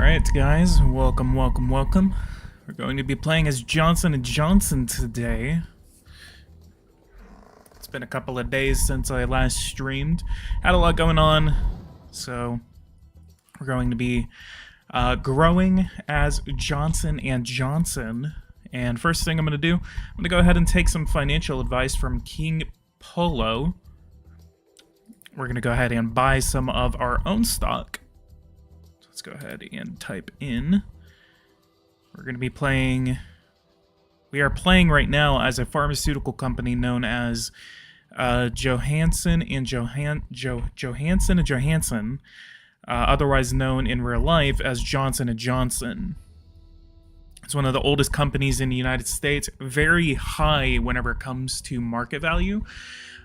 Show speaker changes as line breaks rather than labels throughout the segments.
Alright guys, welcome. We're going to be playing as Johnson & Johnson today. It's been a couple of days since I last streamed. Had a lot going on, so we're going to be growing as Johnson & Johnson. And first thing I'm going to do, I'm going to go ahead and take some financial advice from King Polo. We're going to go ahead and buy some of our own stock. Let's go ahead and type in. We're going to be playing. We are playing right now as a pharmaceutical company known as Johansson & Johansson, otherwise known in real life as Johnson & Johnson. It's one of the oldest companies in the United States, very high whenever it comes to market value.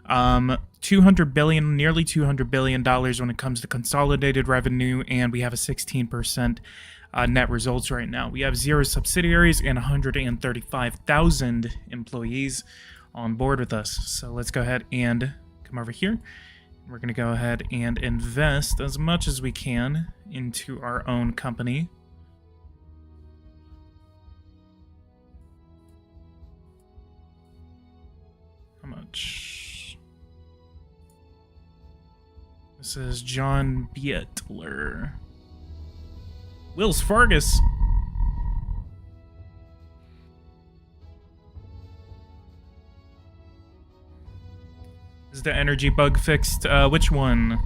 200 billion, nearly $200 billion when it comes to consolidated revenue, and we have a 16% net results right now. We have 0 subsidiaries and 135,000 employees on board with us. So let's go ahead and come over here. We're going to go ahead and invest as much as we can into our own company. How much? This is John Bietler. Wills Fargus. Is the energy bug fixed? Which one?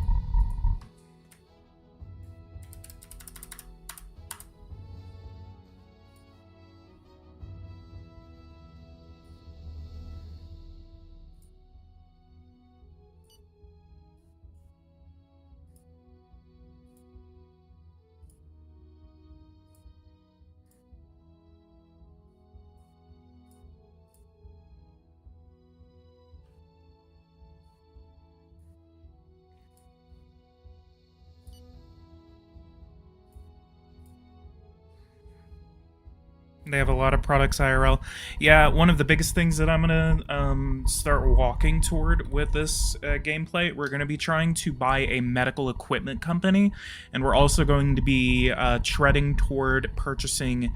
They have a lot of products IRL. Yeah, one of the biggest things that I'm gonna start walking toward with this gameplay, we're gonna be trying to buy a medical equipment company, and we're also going to be treading toward purchasing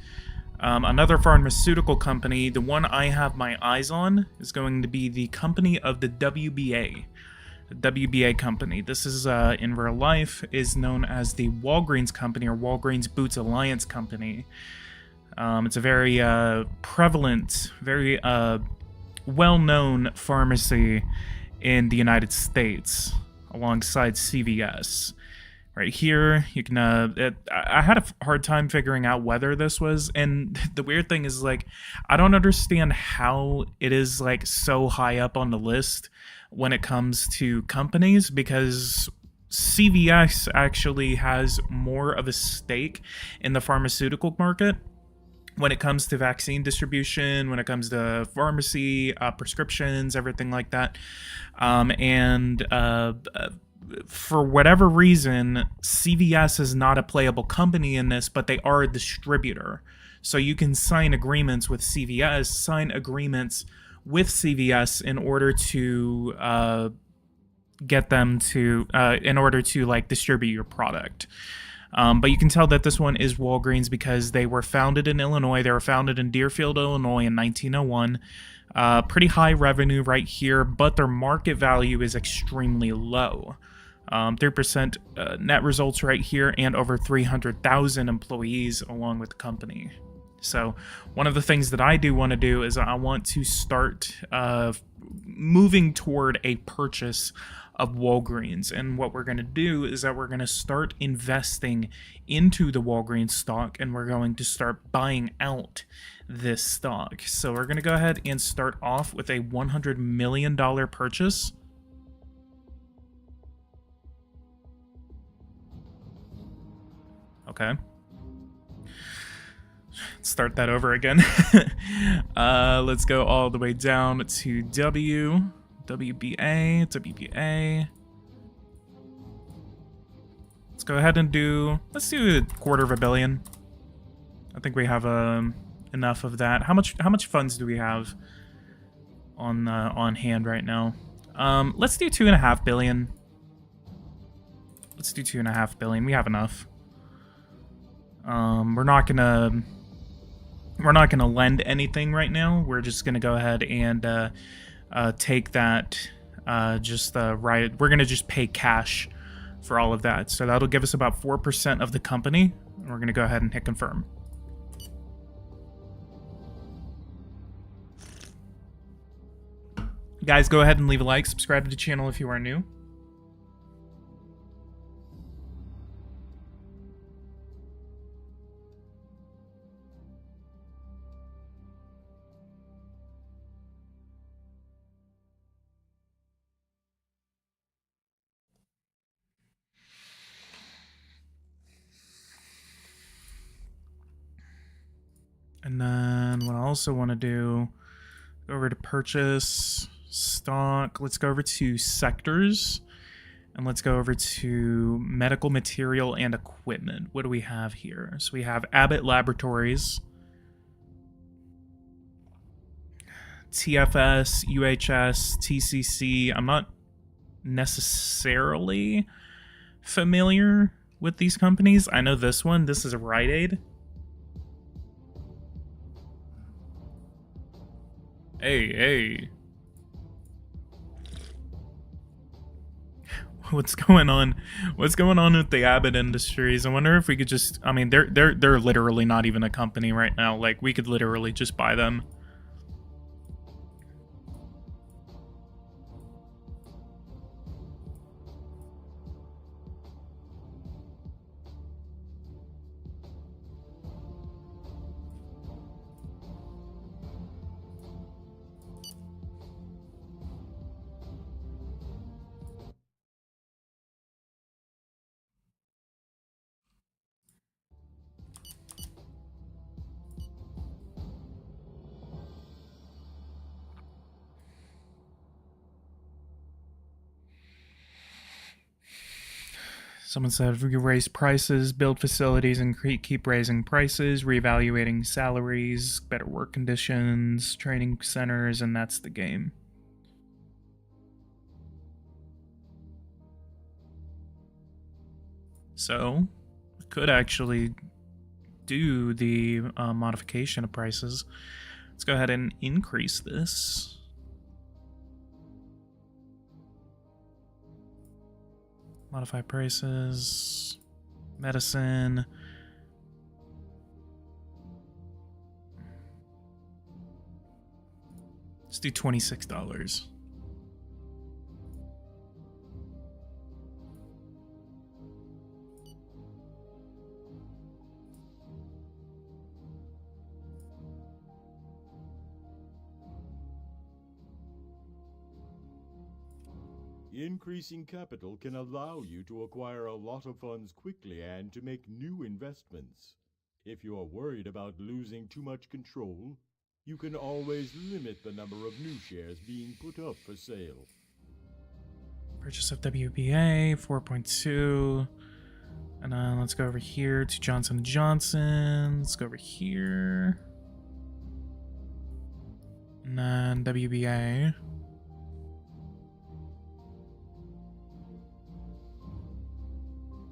another pharmaceutical company. The one I have my eyes on is going to be the company of the WBA. The WBA company. This is, in real life, is known as the Walgreens company, or Walgreens Boots Alliance company. It's a very prevalent, very well-known pharmacy in the United States, alongside CVS. Right here, you can. I had a hard time figuring out whether this was, and the weird thing is, like, I don't understand how it is like so high up on the list when it comes to companies, because CVS actually has more of a stake in the pharmaceutical market. When it comes to vaccine distribution, when it comes to pharmacy, prescriptions, everything like that. For whatever reason, CVS is not a playable company in this, but they are a distributor. So you can sign agreements with CVS, in order to get them to, in order to, like, distribute your product. But you can tell that this one is Walgreens because they were founded in Illinois. They were founded in Deerfield, Illinois in 1901. Pretty high revenue right here, but their market value is extremely low. 3% net results right here, and over 300,000 employees along with the company. So one of the things that I do want to do is I want to start moving toward a purchase of Walgreens, and what we're going to do is that we're going to start investing into the Walgreens stock, and we're going to start buying out this stock. So we're going to go ahead and start off with a $100 million purchase. Okay. Start that over again. Let's go all the way down to WBA. Let's go ahead and let's do $250 million. I think we have enough of that. How much funds do we have on hand right now? Let's do $2.5 billion. Let's do $2.5 billion. We have enough. We're not gonna lend anything right now. We're just gonna go ahead and take that. Right. We're gonna just pay cash for all of that. So that'll give us about 4% of the company. We're gonna go ahead and hit confirm. Guys, go ahead and leave a like, subscribe to the channel if you are new. And then what I also want to do, go over to purchase stock. Let's go over to sectors. And let's go over to medical material and equipment. What do we have here? So we have Abbott Laboratories, TFS, UHS, TCC. I'm not necessarily familiar with these companies. I know this one. This is a Rite Aid. Hey. What's going on? What's going on with the Abbott Industries? I wonder if we could just, I mean, they're literally not even a company right now. Like, we could literally just buy them. Someone said if we could raise prices, build facilities, and keep raising prices, reevaluating salaries, better work conditions, training centers, and that's the game. So, we could actually do the modification of prices. Let's go ahead and increase this. Modify prices, medicine. Let's do $26.
Increasing capital can allow you to acquire a lot of funds quickly and to make new investments. If you are worried about losing too much control, you can always limit the number of new shares being put up for sale.
Purchase of WBA 4.2. And let's go over here to Johnson & Johnson. Let's go over here. And then WBA.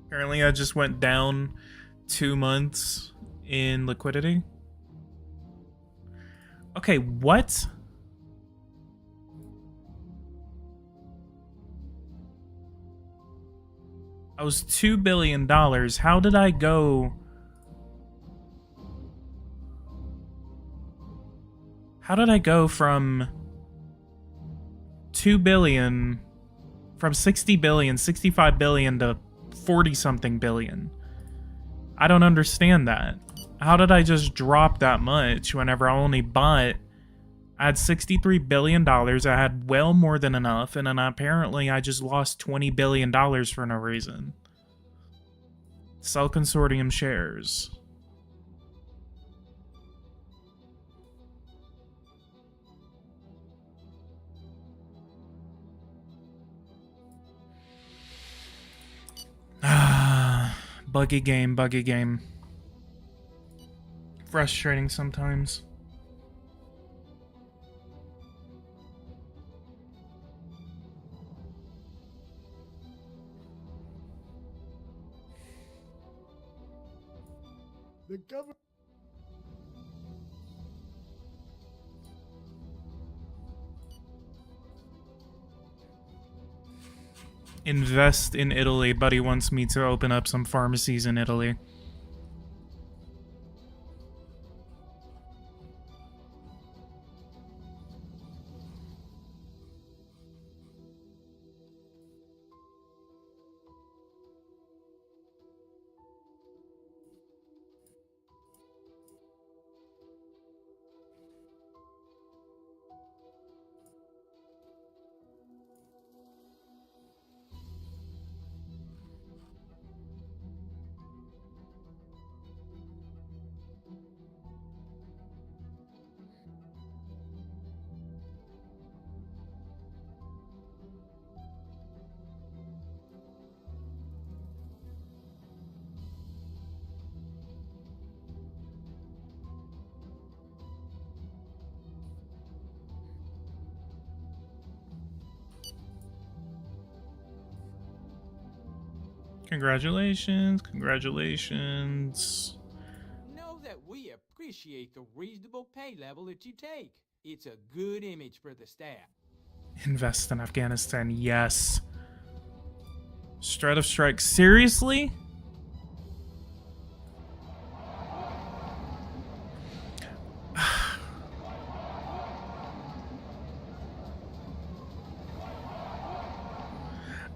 Apparently I just went down 2 months in liquidity. Okay, what? I was $2 billion. How did I go? How did I go from 2 billion, from 60 billion, 65 billion to 40 something billion? I don't understand that. How did I just drop that much whenever I only bought? I had $63 billion. I had well more than enough. And then apparently I just lost $20 billion for no reason. Sell consortium shares. Buggy game, buggy game. Frustrating sometimes.
The government.
Invest in Italy. Buddy wants me to open up some pharmacies in Italy. Congratulations, congratulations.
Know that we appreciate the reasonable pay level that you take. It's a good image for the staff.
Invest in Afghanistan, yes. Strat of Strike, seriously?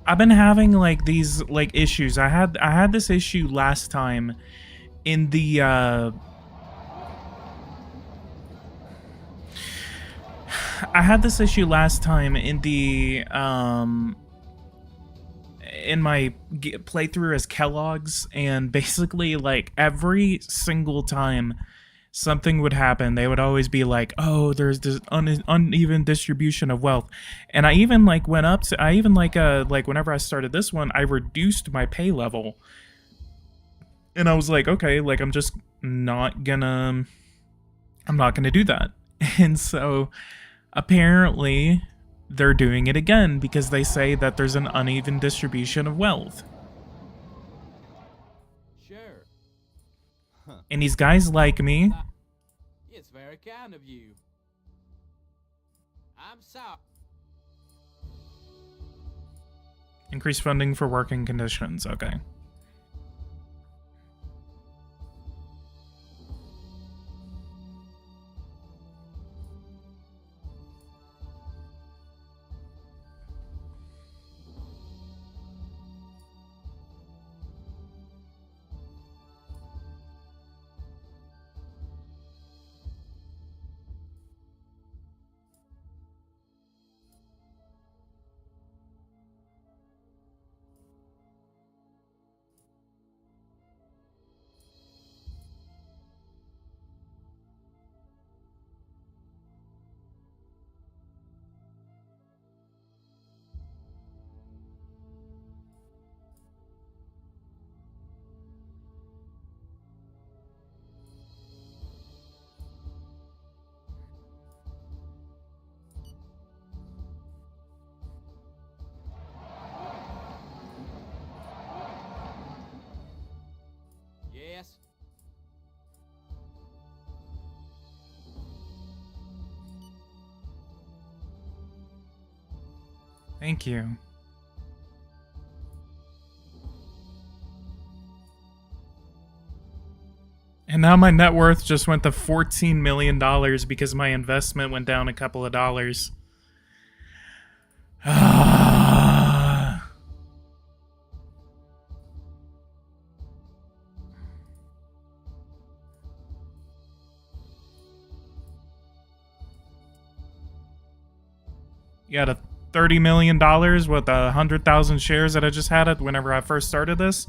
I've been having like these like issues. I had this issue last time in the I had this issue last time in the in my playthrough as Kellogg's, and basically like every single time something would happen, they would always be like, "Oh, there's this uneven distribution of wealth," and I even like went up to, I even like whenever I started this one, I reduced my pay level, and I was like, okay, like I'm not gonna do that, and so apparently they're doing it again because they say that there's an uneven distribution of wealth.
Sure.
And these guys like me.
It's very kind of you. I'm sorry.
Increase funding for working conditions. Okay.
Yes.
Thank you. And now my net worth just went to $14 million because my investment went down a couple of dollars. You had a $30 million with 100,000 shares that I just had it whenever I first started this.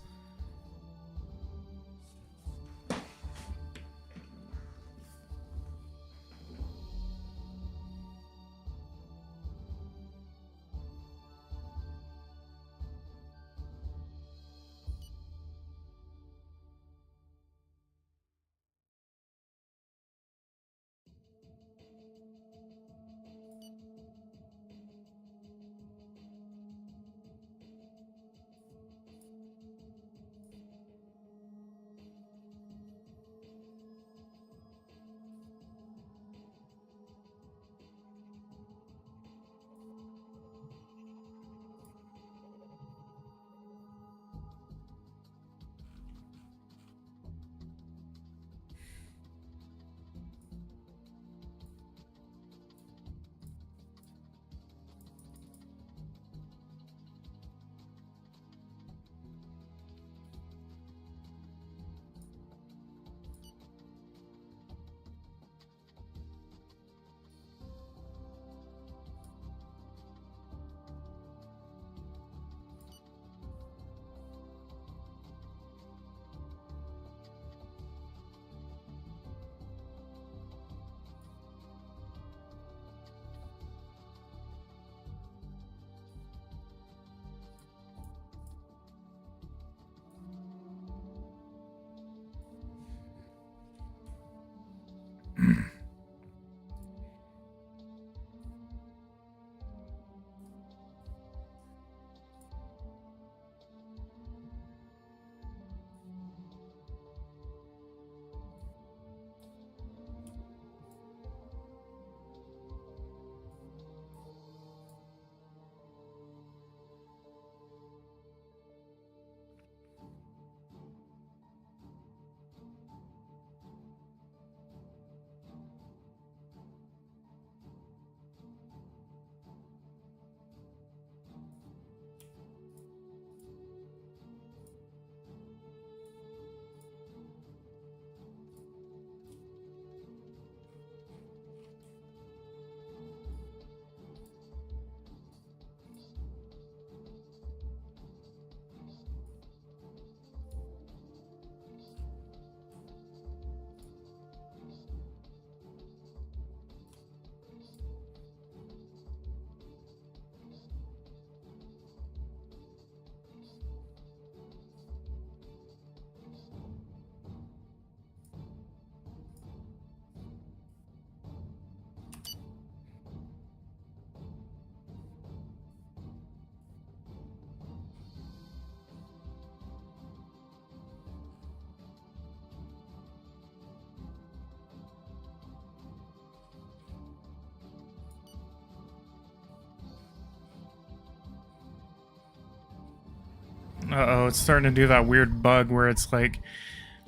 Uh-oh, it's starting to do that weird bug where it's like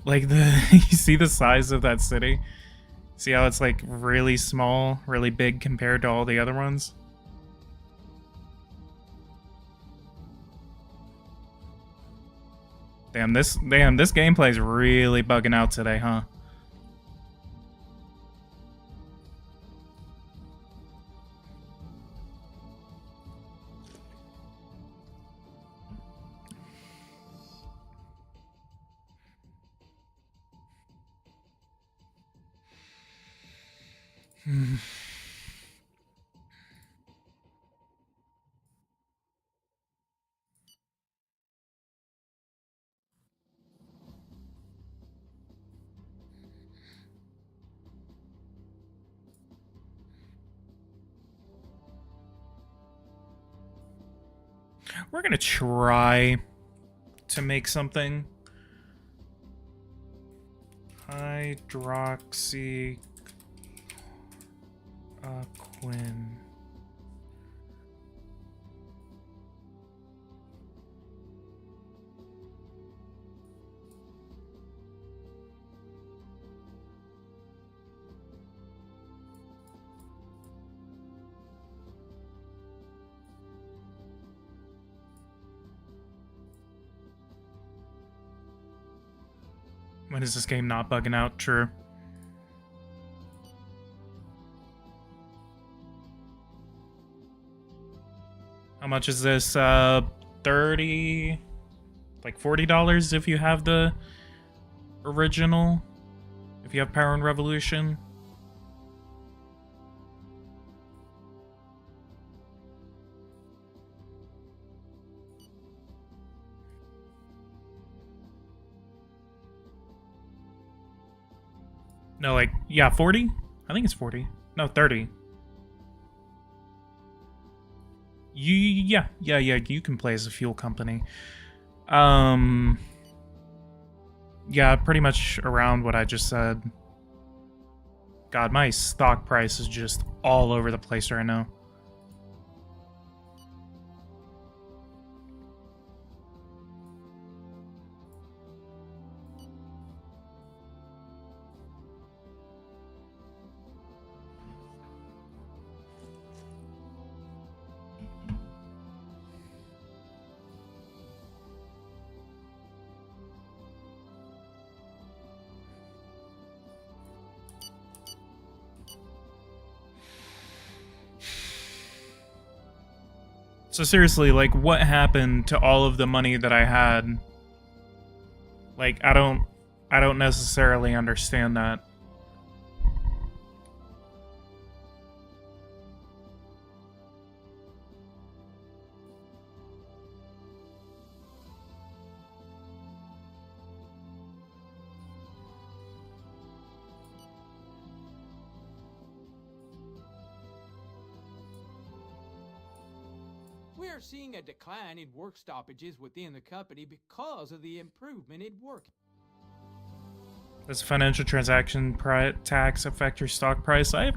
the you see the size of that city? See how it's like really small, really big compared to all the other ones? Damn, this gameplay is really bugging out today, huh? We're gonna try to make something. Hydroxy Quinn. When is this game not bugging out? True. How much is this? 30, like $40 if you have the original. If you have Power and Revolution. No, like, yeah, 40? I think it's 40. No, 30. Yeah, you can play as a fuel company. Yeah, pretty much around what I just said. God, my stock price is just all over the place right now. So seriously, like, what happened to all of the money that I had? Like, I don't necessarily understand that.
We're seeing a decline in work stoppages within the company because of the improvement in work.
Does financial transaction tax affect your stock price? I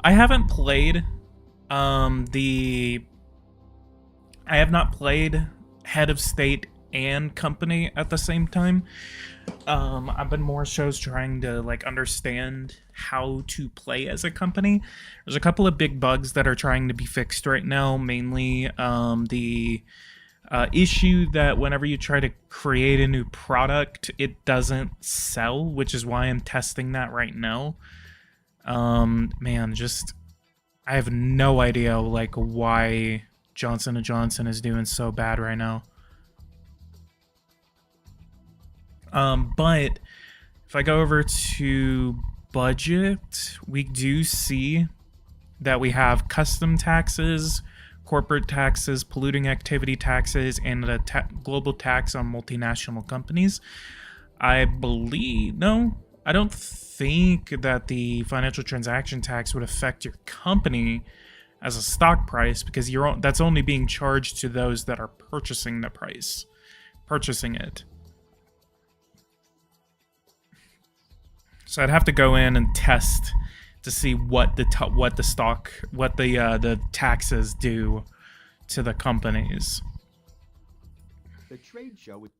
haven't played I have not played head of state and company at the same time. I've been more shows trying to like understand how to play as a company. There's a couple of big bugs that are trying to be fixed right now, mainly the issue that whenever you try to create a new product, it doesn't sell, which is why I'm testing that right now. Man, just I have no idea like why Johnson & Johnson is doing so bad right now. But if I go over to budget, we do see that we have custom taxes, corporate taxes, polluting activity taxes, and a global tax on multinational companies. I believe, no, I don't think that the financial transaction tax would affect your company as a stock price, because that's only being charged to those that are purchasing it. So I'd have to go in and test to see what the taxes do to the companies.
the trade show with...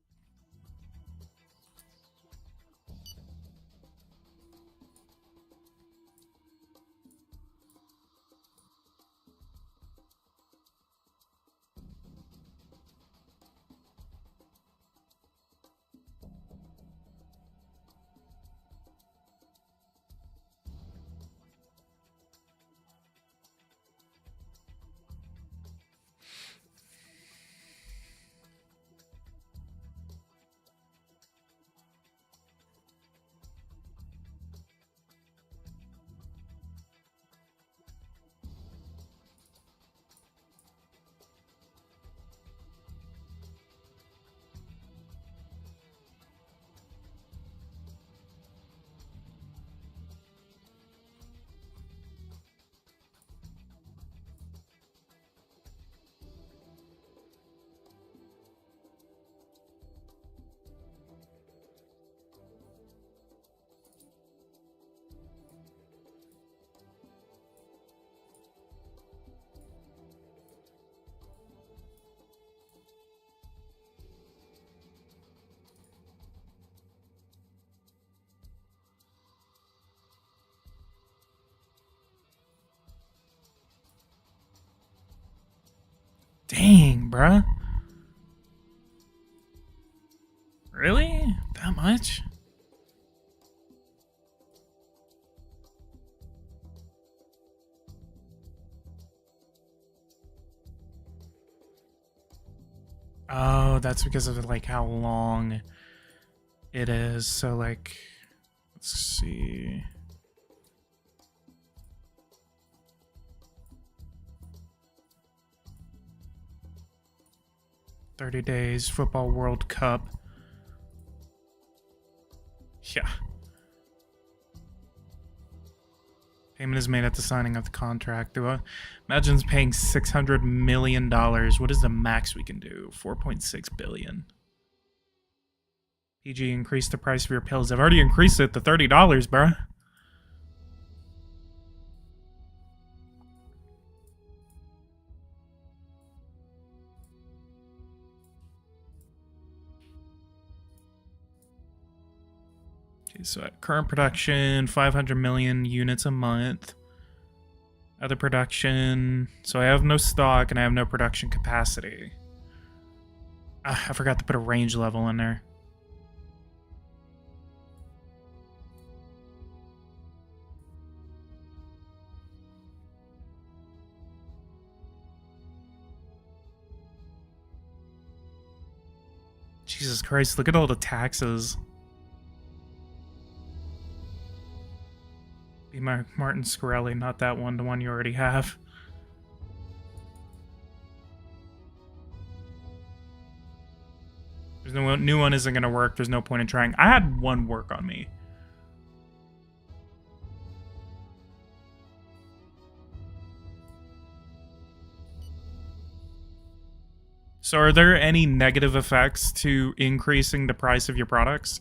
Dang, bruh. Really? That much? Oh, that's because of like how long it is. So like, let's see. "30 days, Football World Cup." Yeah. Payment is made at the signing of the contract. Imagine paying $600 million. What is the max we can do? 4.6 billion. PG, increase the price of your pills. I've already increased it to $30, bruh. Okay, so at current production, 500 million units a month. Other production. So I have no stock and I have no production capacity. I forgot to put a range level in there. Jesus Christ, look at all the taxes. Be my Martin Scorelli, not that one, the one you already have. There's no new one isn't gonna work, there's no point in trying. I had one work on me. So are there any negative effects to increasing the price of your products?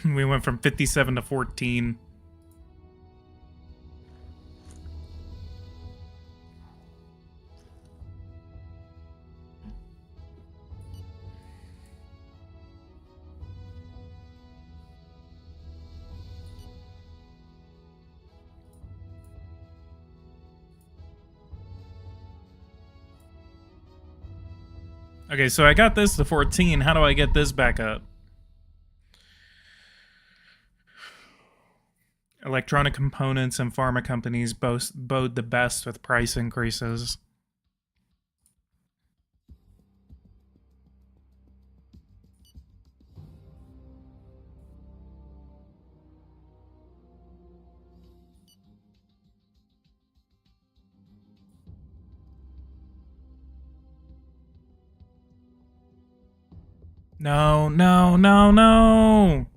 We went from 57 to 14. Okay, so I got this to 14. How do I get this back up? Electronic components and pharma companies both bode the best with price increases. No, no, no, no!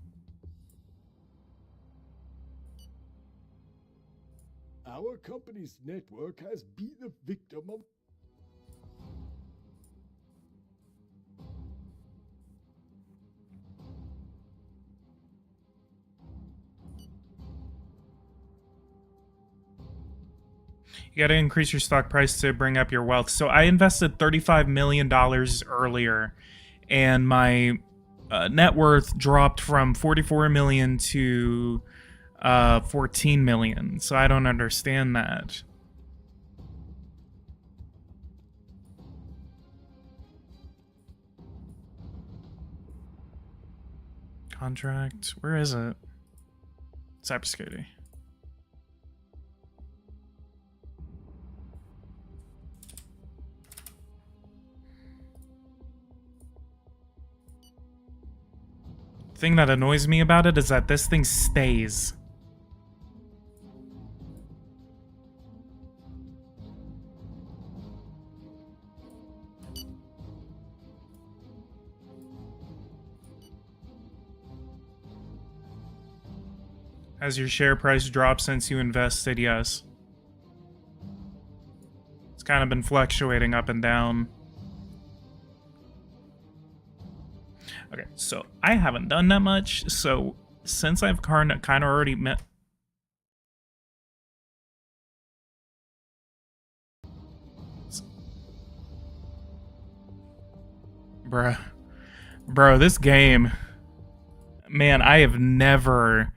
Our company's network has been the victim of...
You gotta increase your stock price to bring up your wealth. So I invested $35 million earlier, and my net worth dropped from 44 million to 14 million. So I don't understand that. Contract, where is it? Cybersecurity. The thing that annoys me about it is that this thing stays. Has your share price dropped since you invested? Yes. It's kind of been fluctuating up and down. Okay, so I haven't done that much. So since I've kind of already met... Bro, this game... Man, I have never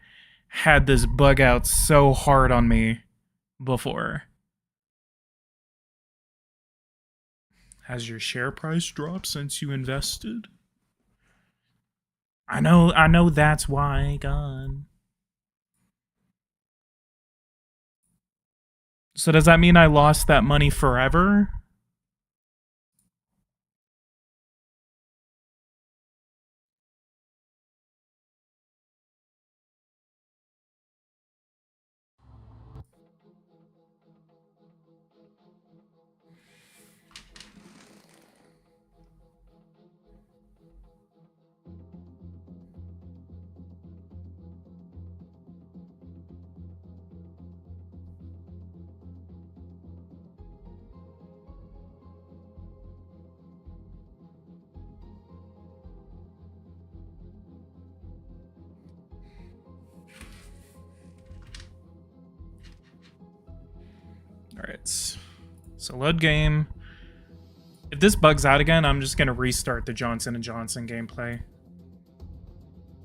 had this bug out so hard on me before. Has your share price dropped since you invested? I know that's why, God. So does that mean I lost that money forever? Alright. So load game. If this bugs out again, I'm just gonna restart the Johnson & Johnson gameplay.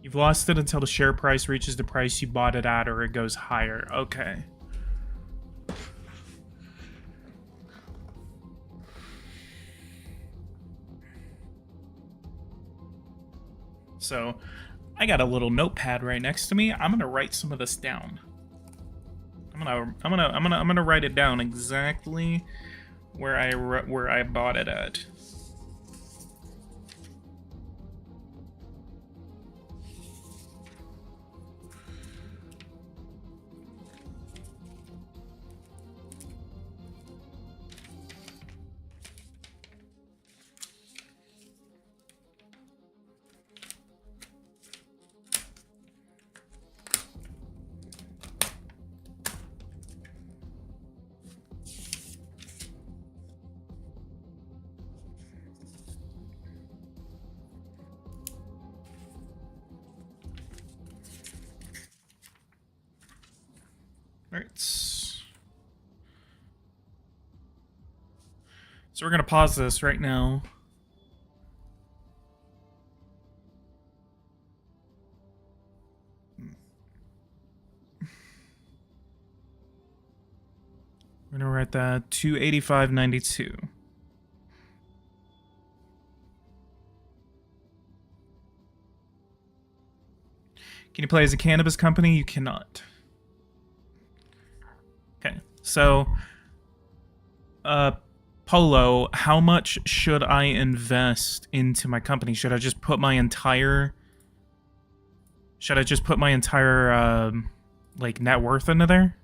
You've lost it until the share price reaches the price you bought it at or it goes higher. Okay. So, I got a little notepad right next to me. I'm gonna write some of this down. I'm gonna write it down exactly where I bought it at. Alright. So we're going to pause this right now. We're going to write that 285.92. Can you play as a cannabis company? You cannot. Okay, so Polo, how much should I invest into my company? Should I just put my entire like net worth into there?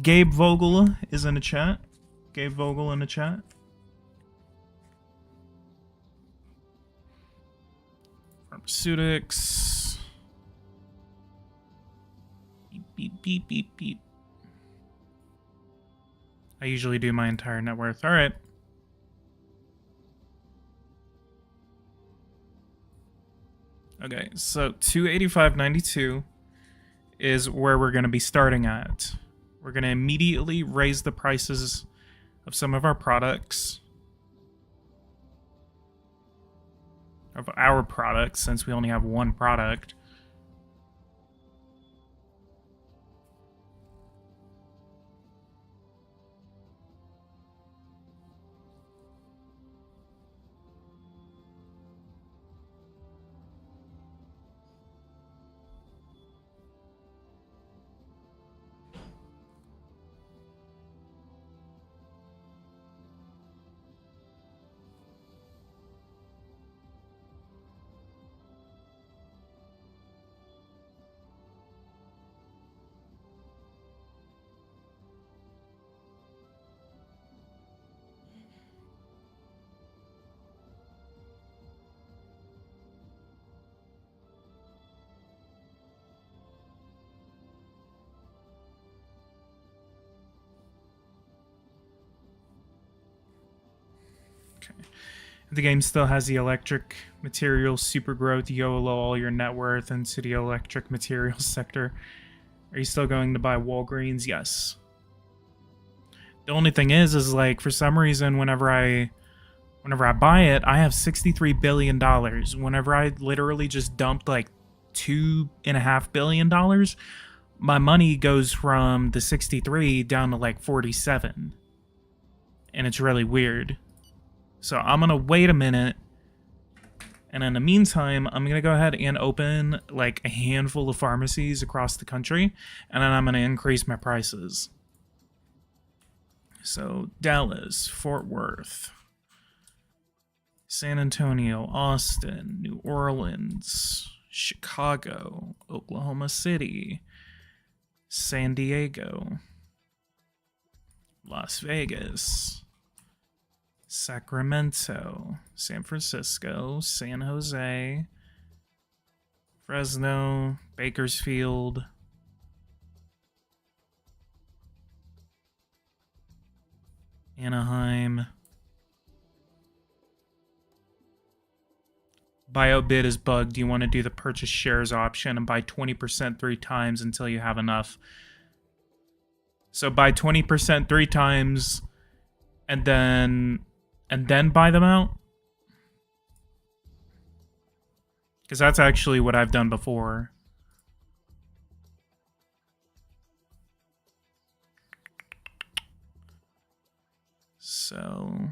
Gabe Vogel is in the chat. Gabe Vogel in the chat. Pharmaceutics. Beep, beep, beep, beep, beep. I usually do my entire net worth. All right. Okay, so 285.92 is where we're going to be starting at. We're going to immediately raise the prices of some of our products. Of our products, since we only have one product. Okay. The game still has the electric materials super growth, YOLO all your net worth into the electric materials sector. Are you still going to buy Walgreens? Yes. The only thing is like for some reason whenever I buy it, I have $63 billion. Whenever I literally just dumped like $2.5 billion, my money goes from the 63 down to like 47. And it's really weird. So I'm going to wait a minute. And in the meantime, I'm going to go ahead and open like a handful of pharmacies across the country. And then I'm going to increase my prices. So Dallas, Fort Worth, San Antonio, Austin, New Orleans, Chicago, Oklahoma City, San Diego, Las Vegas, Sacramento, San Francisco, San Jose, Fresno, Bakersfield, Anaheim. BioBid is bugged. You want to do the purchase shares option and buy 20% 3 times until you have enough. So buy 20% 3 times and then buy them out. Because that's actually what I've done before. So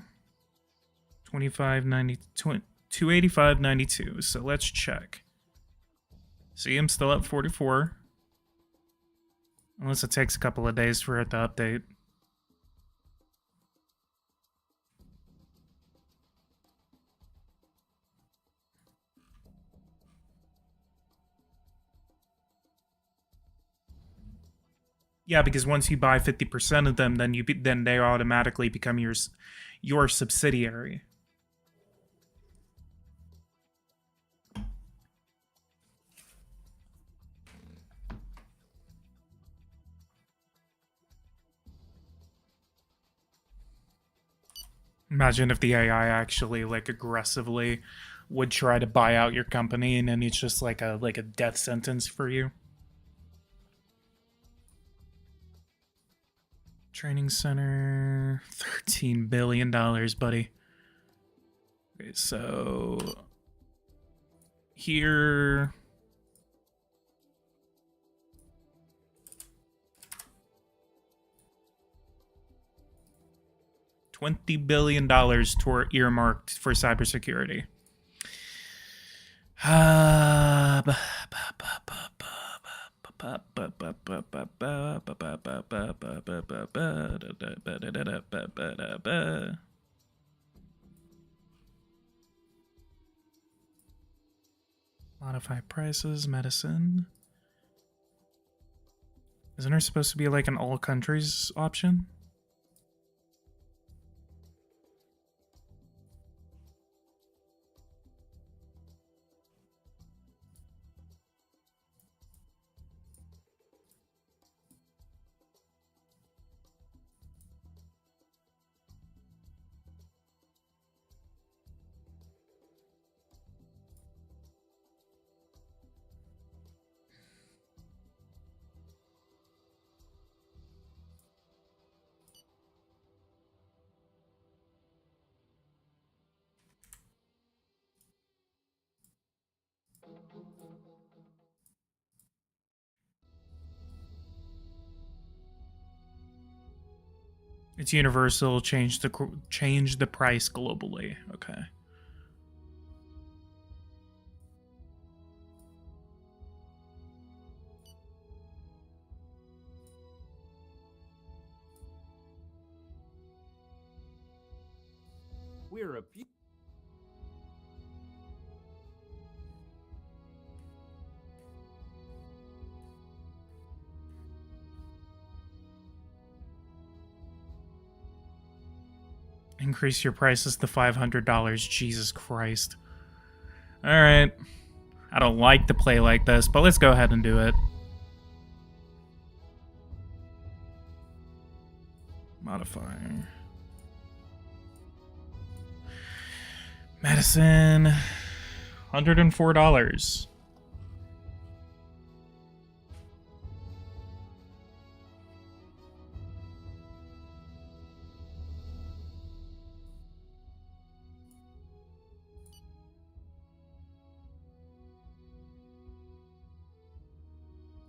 285.92. So let's check. See, I'm still at 44. Unless it takes a couple of days for it to update. Yeah, because once you buy 50% of them, then they automatically become your subsidiary. Imagine if the AI actually like aggressively would try to buy out your company and then it's just like a death sentence for you. Training center, $13 billion, buddy. Okay, so here $20 billion toward earmarked for cybersecurity. Modify prices, medicine. Isn't there supposed to be like an all countries option? It's universal. Change the price globally. Okay.
We're a few.
Increase your prices to $500. Jesus Christ. Alright. I don't like to play like this, but let's go ahead and do it. Modifier. Medicine. $104.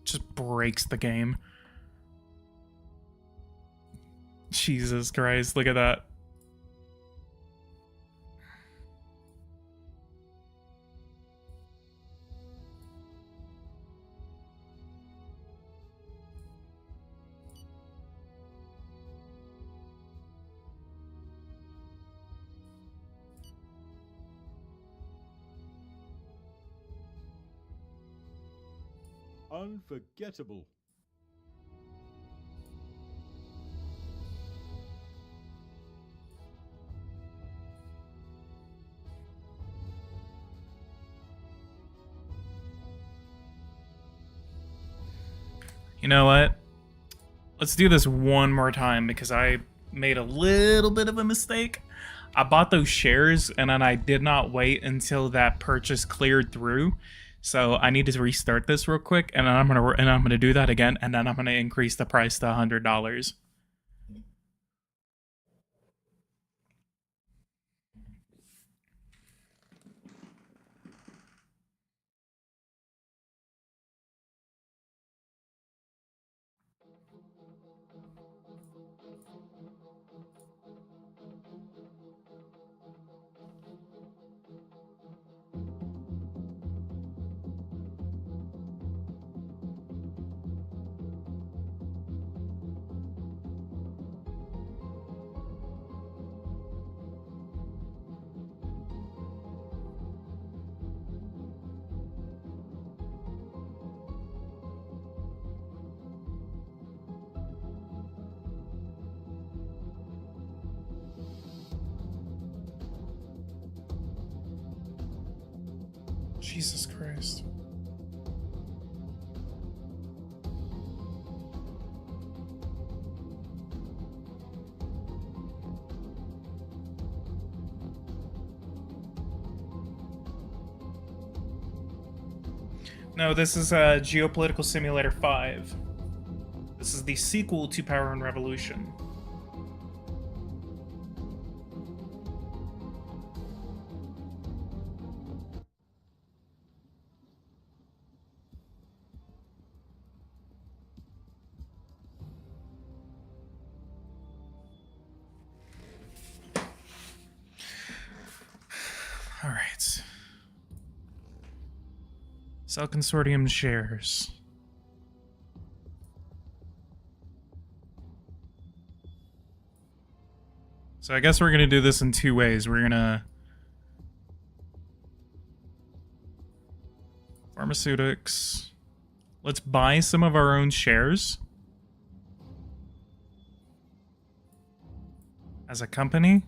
Just breaks the game. Jesus Christ, look at that.
Unforgettable.
You know what? Let's do this one more time because I made a little bit of a mistake. I bought those shares and then I did not wait until that purchase cleared through. So I need to restart this real quick, and then I'm gonna do that again, and then I'm gonna increase the price to $100. Jesus Christ. No, this is Geo-Political Simulator 5. This is the sequel to Power and Revolution. All right. Sell consortium shares. So I guess we're gonna do this in two ways. We're gonna pharmaceutics. Let's buy some of our own shares as a company.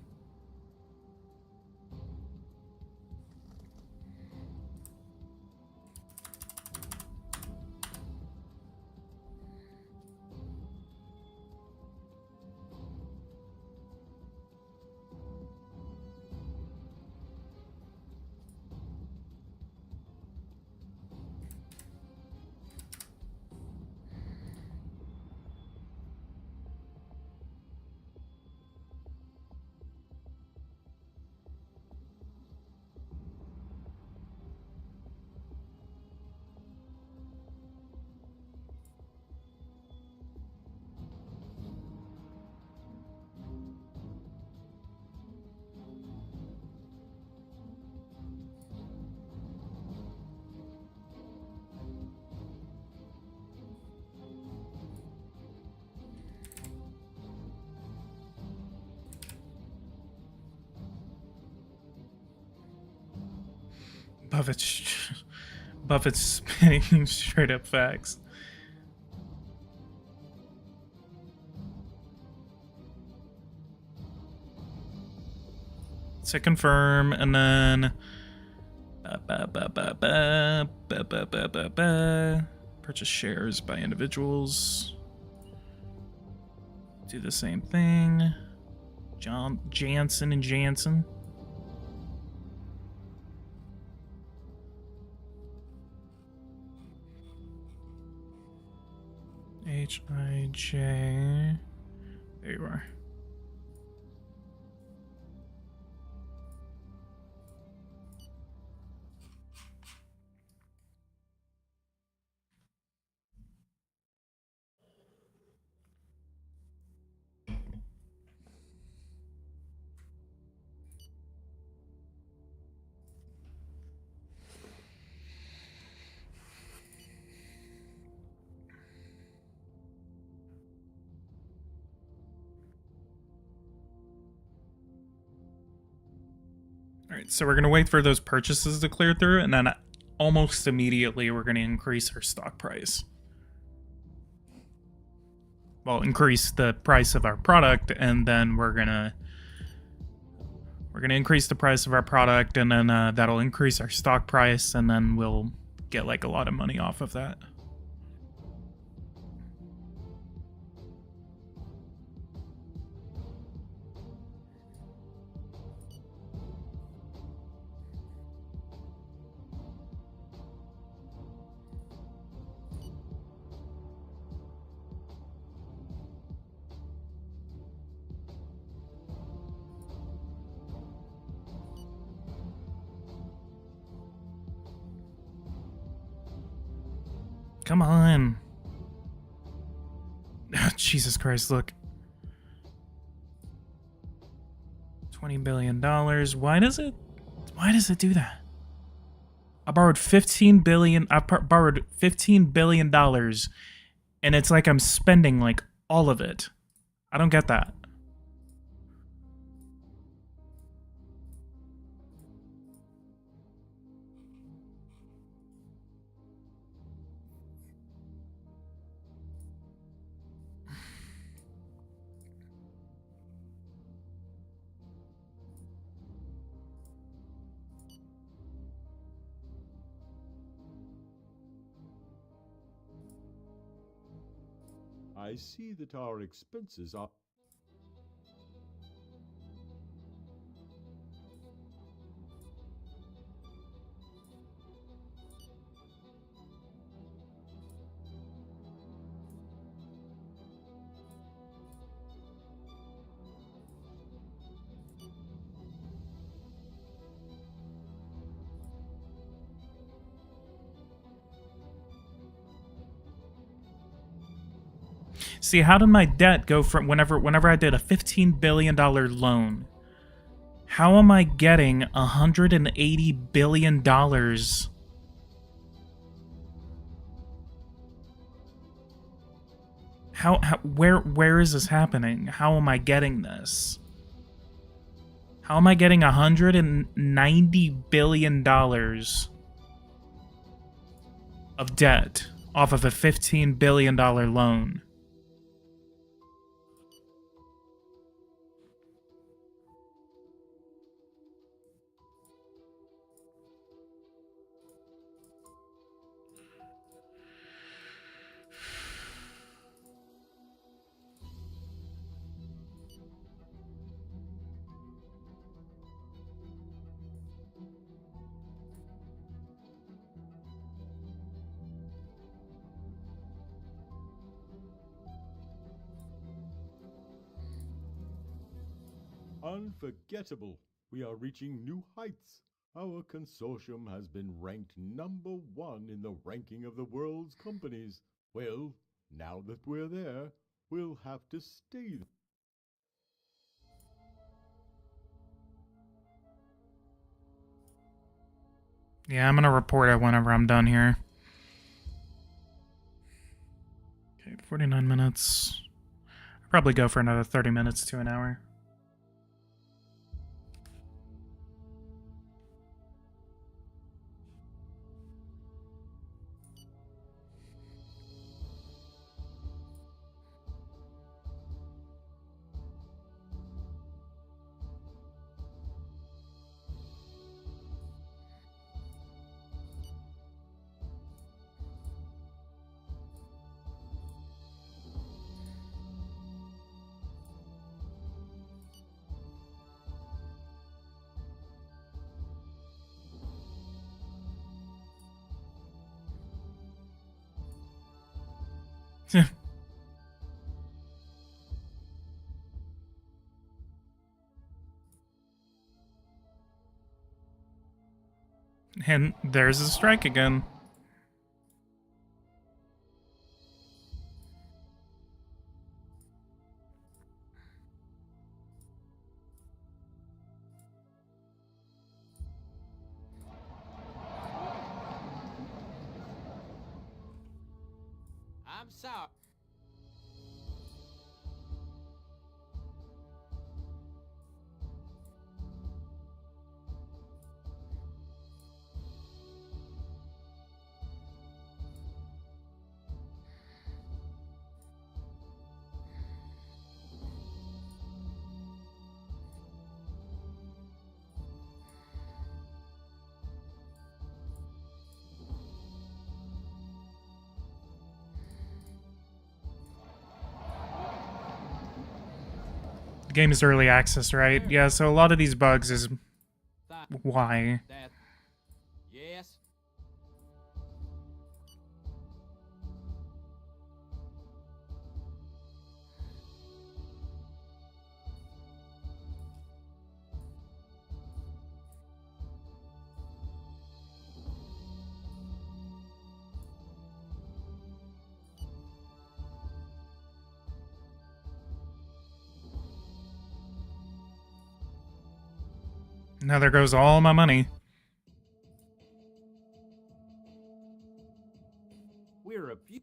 Buffett's spitting straight up facts. So confirm, and then purchase shares by individuals. Do the same thing. Jansen and Jansen. H-I-J. There you are. Alright, so we're going to wait for those purchases to clear through, and then almost immediately we're going to increase our stock price. Well, increase the price of our product, and then we're going to increase the price of our product, and then that'll increase our stock price, and then we'll get like a lot of money off of that. Come on. Jesus Christ, look. $20 billion. Why does it do that? I borrowed $15 billion. I borrowed $15 billion, and it's like I'm spending like all of it. I don't get that.
I see that our expenses are...
See, how did my debt go from whenever I did a $15 billion loan? How am I getting $180 billion? Where is this happening? How am I getting this? How am I getting $190 billion of debt off of a $15 billion loan?
Unforgettable! We are reaching new heights. Our consortium has been ranked #1 in the ranking of the world's companies. Well, now that we're there, we'll have to stay there.
Yeah, I'm gonna report it whenever I'm done here. Okay, 49 minutes. I'll probably go for another 30 minutes to an hour. And there's a strike again.
I'm sorry.
The game is early access, right? Yeah, so a lot of these bugs is
That.
why.
That. Yes.
Now there goes all my money.
We're a few.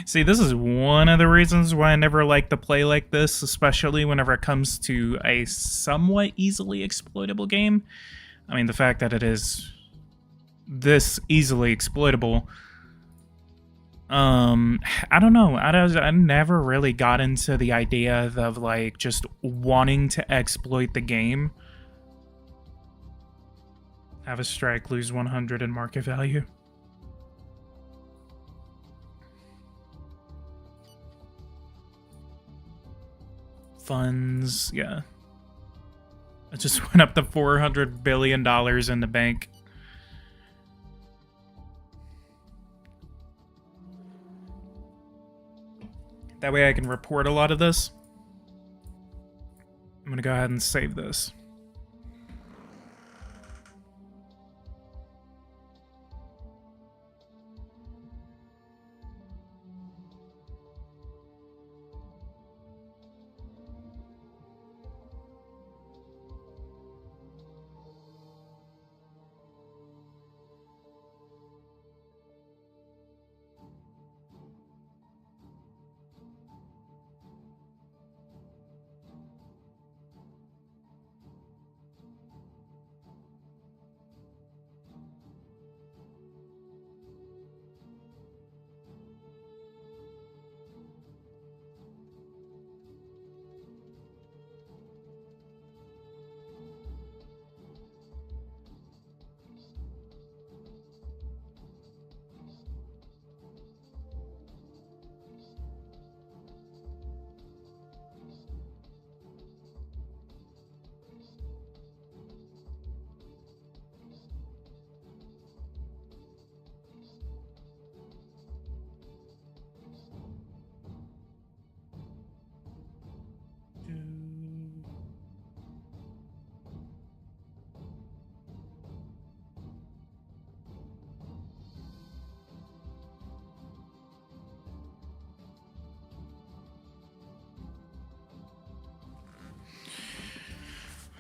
See, this is one of the reasons why I never like to play like this, especially whenever it comes to a somewhat easily exploitable game. I mean, the fact that it is this easily exploitable. I don't know. I never really got into the idea of like just wanting to exploit the game. Have a strike, lose 100 in market value. Funds, yeah. It just went up to $400 billion in the bank. That way I can report a lot of this. I'm gonna go ahead and save this.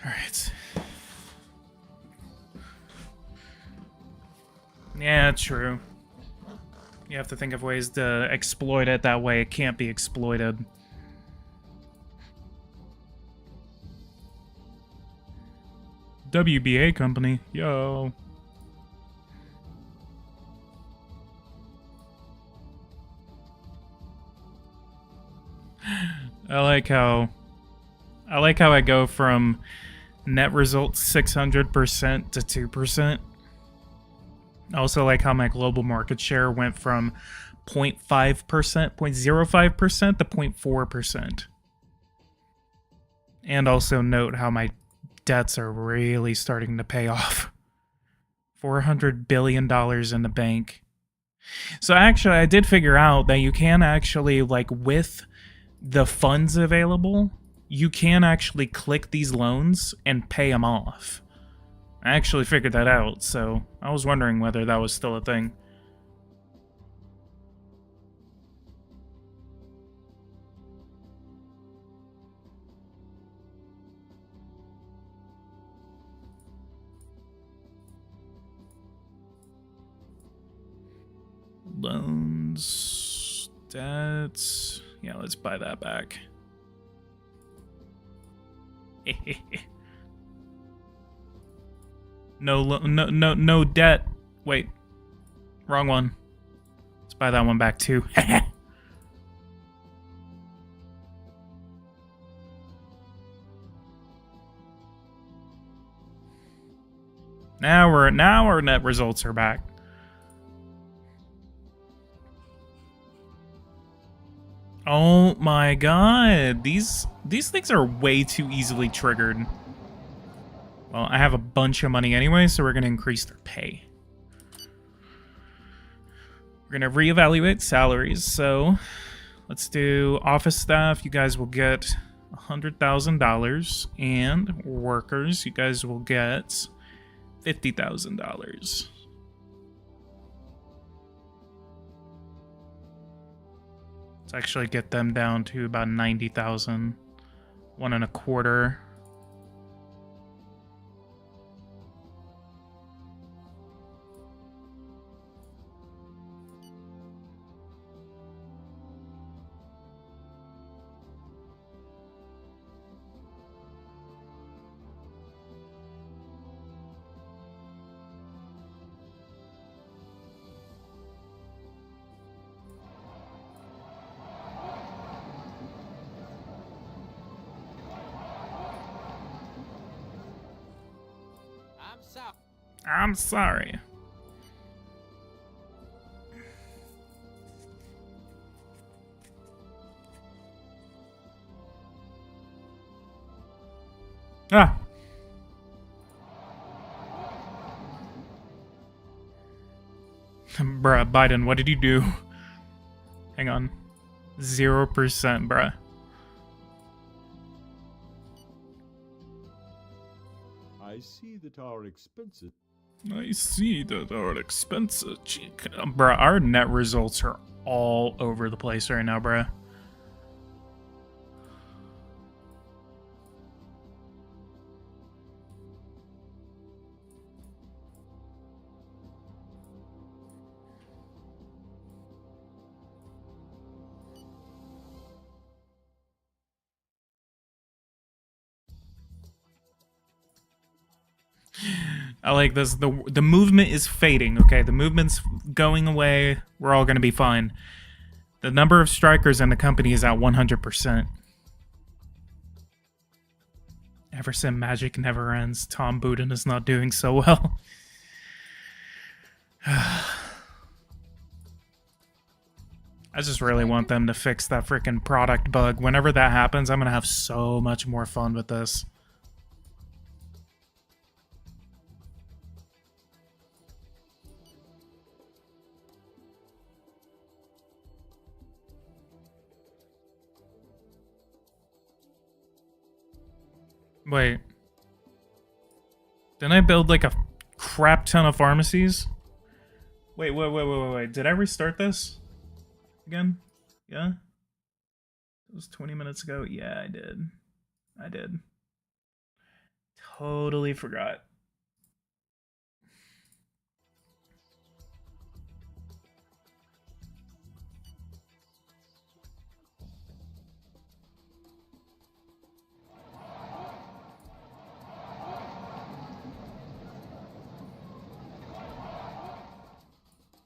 Alright. Yeah, true. You have to think of ways to exploit it, that way it can't be exploited. WBA company, yo. I like how I go from net results 600% to 2%. I also like how my global market share went from 0.5%, 0.05% to 0.4%. And also note how my debts are really starting to pay off. $400 billion in the bank. So actually, I did figure out that you can actually, like, with the funds available, you can actually click these loans and pay them off. I actually figured that out, so I was wondering whether that was still a thing. Loans, debts. Yeah, let's buy that back. No debt. Wait, wrong one. Let's buy that one back too. Now our net results are back. Oh my god, these things are way too easily triggered. Well, I have a bunch of money anyway, so we're gonna increase their pay. We're gonna reevaluate salaries, so let's do office staff. You guys will get $100,000, and workers, you guys will get $50,000. Let's actually get them down to about 90,000. 1.25. I'm sorry. Ah. Bruh, Biden, what did you do? Hang on. 0%, bruh.
I see that our expenses.
Bruh, our net results are all over the place right now, bruh. I like this. The movement is fading, okay? The movement's going away. We're all gonna be fine. The number of strikers in the company is at 100%. Everson magic never ends. Tom Buden is not doing so well. I just really want them to fix that freaking product bug. Whenever that happens, I'm gonna have so much more fun with this. Wait. Didn't I build like a crap ton of pharmacies? Wait. Did I restart this? Again? Yeah? It was 20 minutes ago? Yeah, I did. I did. Totally forgot.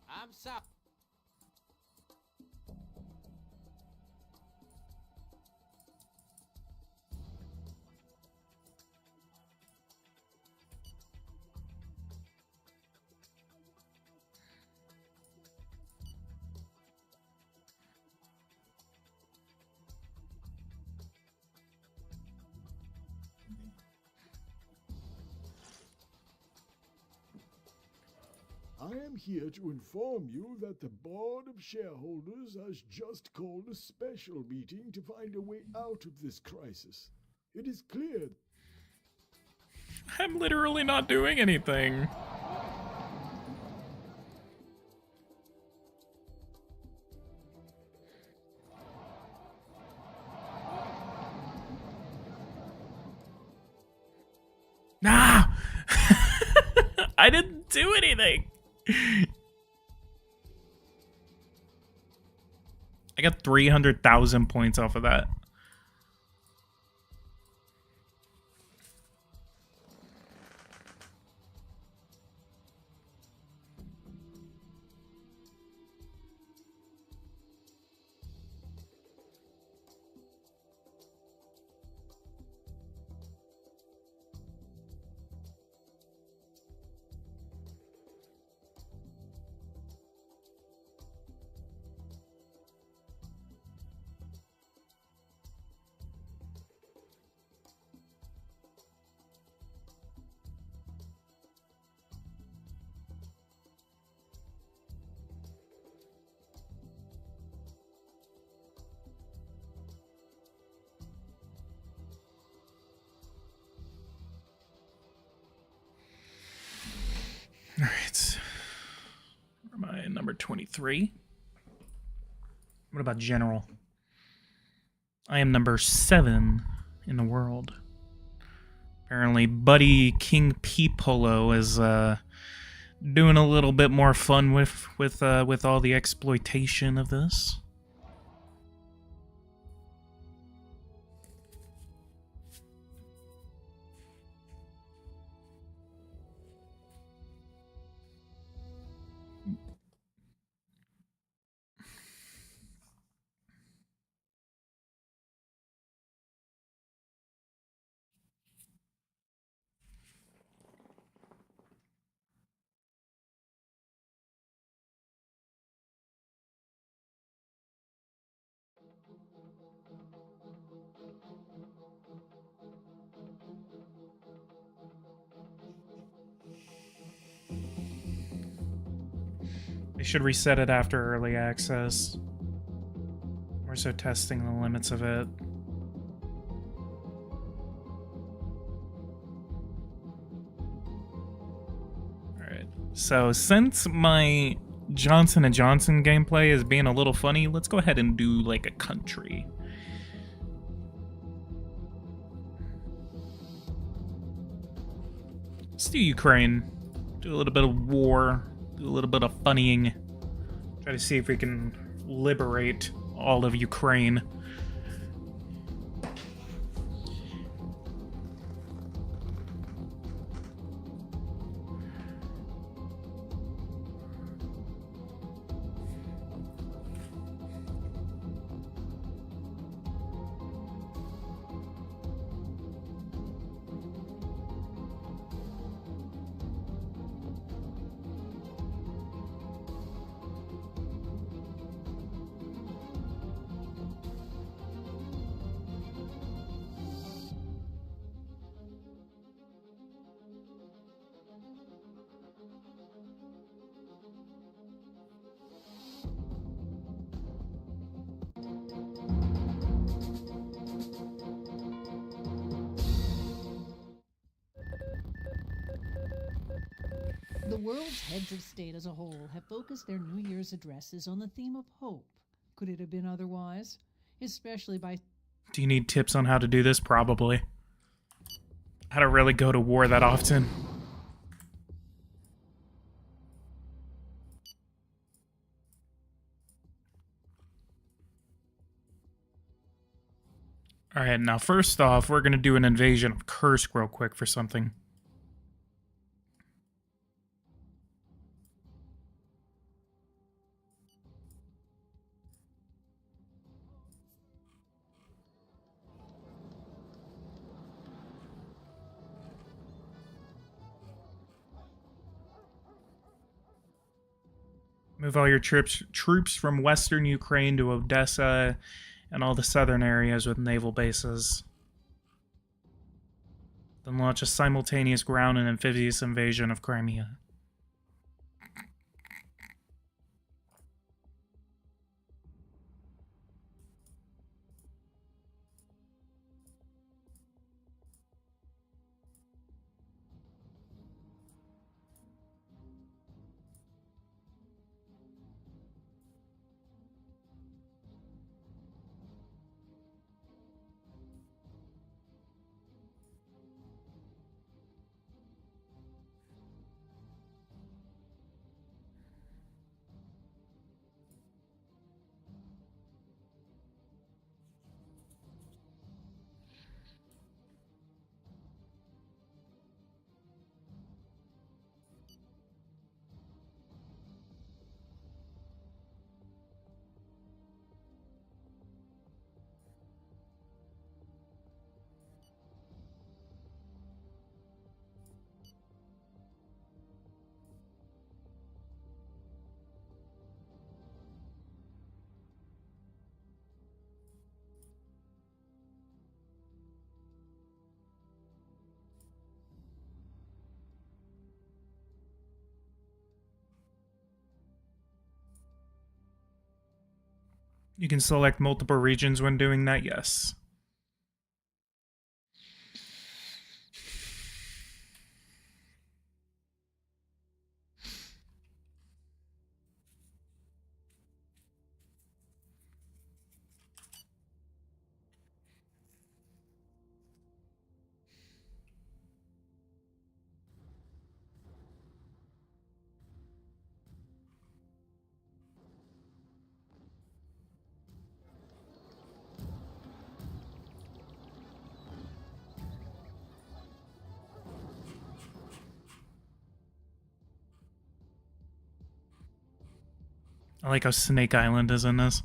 I'm sorry.
I am here to inform you that the Board of Shareholders has just called a special meeting to find a way out of this crisis. It is clear.
I'm literally not doing anything. Nah! I didn't do anything. I got 300,000 points off of that. All right. Where am I? Number 23. What about general? I am number 7 in the world. Apparently, Buddy King P Polo is doing a little bit more fun with all the exploitation of this. They should reset it after early access. We're so testing the limits of it. Alright, so since my Johnson & Johnson gameplay is being a little funny, let's go ahead and do like a country. Let's do Ukraine. Do a little bit of war. Do a little bit of funnying. Try to see if we can liberate all of Ukraine.
The world's heads of state as a whole have focused their New Year's addresses on the theme of hope. Could it have been otherwise? Especially by...
Do you need tips on how to do this? Probably. I don't really go to war that often. Alright, now first off, we're going to do an invasion of Kursk real quick for something. Move all your troops from western Ukraine to Odessa and all the southern areas with naval bases. Then launch a simultaneous ground and amphibious invasion of Crimea. You can select multiple regions when doing that, yes. I like how Snake Island is in this.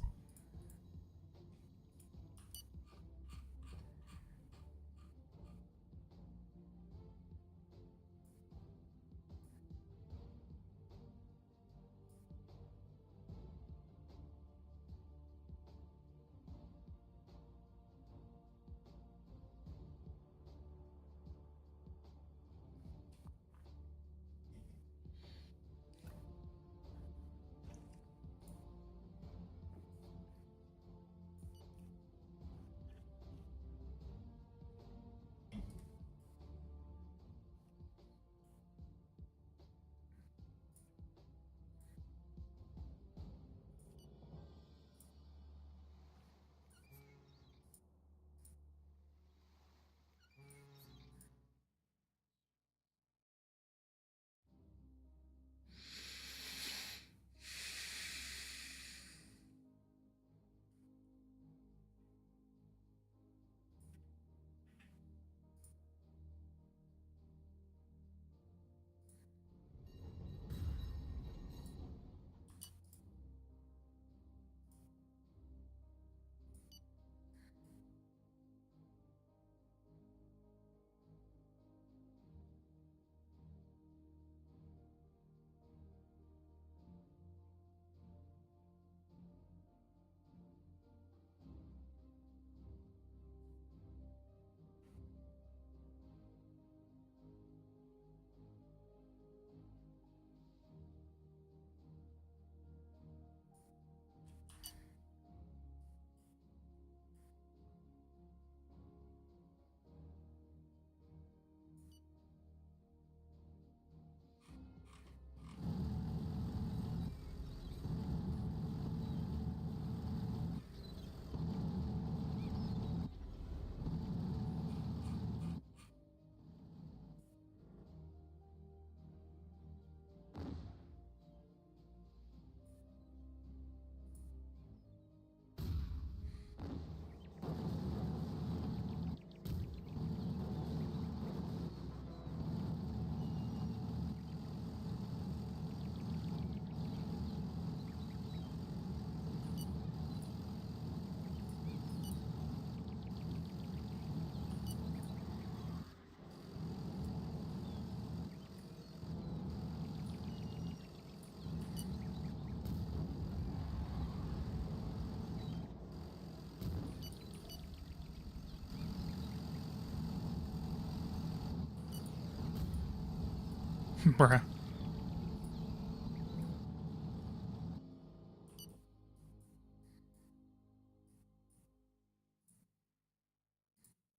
Bruh.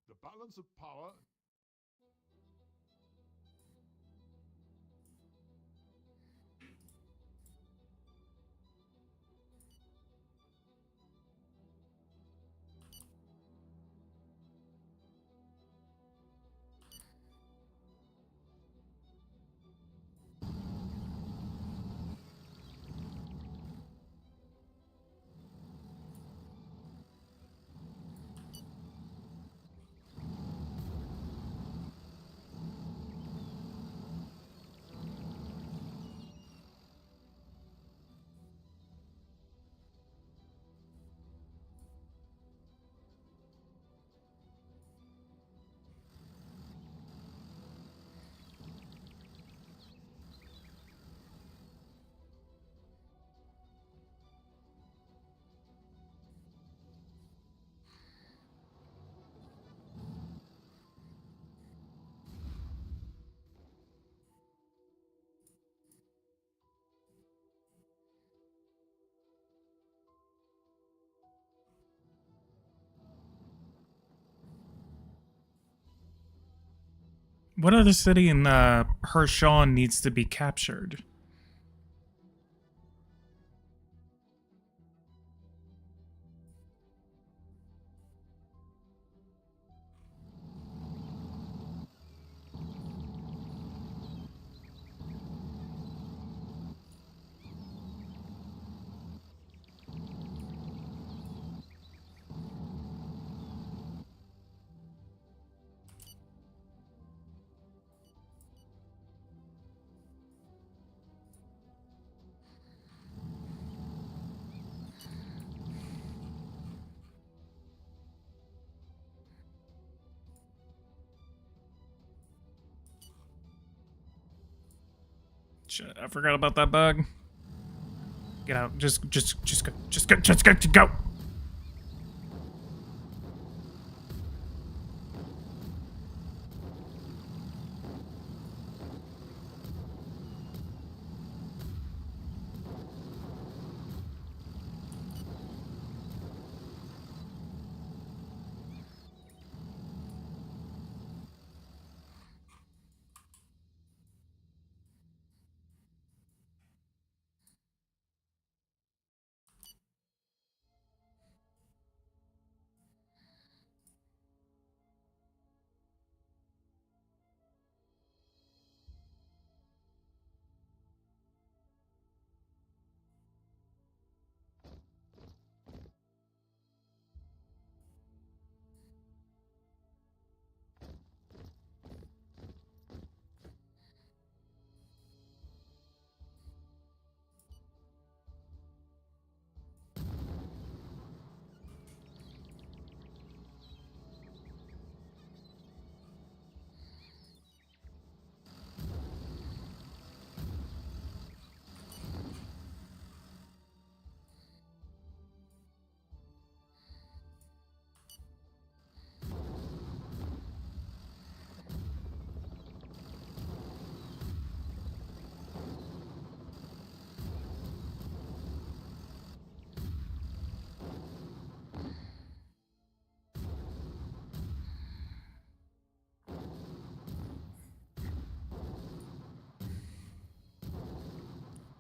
The balance of power.
What other city in Hershon needs to be captured? Shit, I forgot about that bug. Get out. Just go.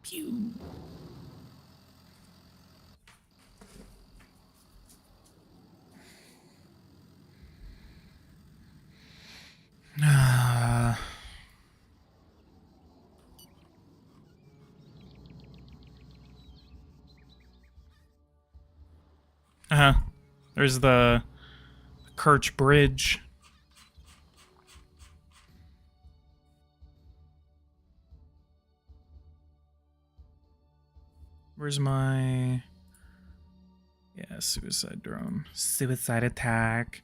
Pew. Uh-huh. There's the Kirch Bridge. Where's my... Yeah, suicide drone. Suicide attack.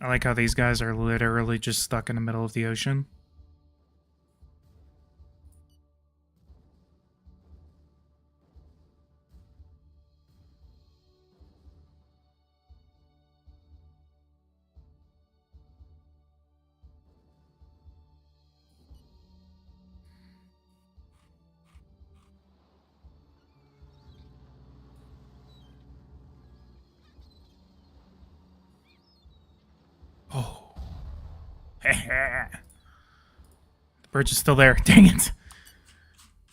I like how these guys are literally just stuck in the middle of the ocean. Oh. The bridge is still there. Dang it.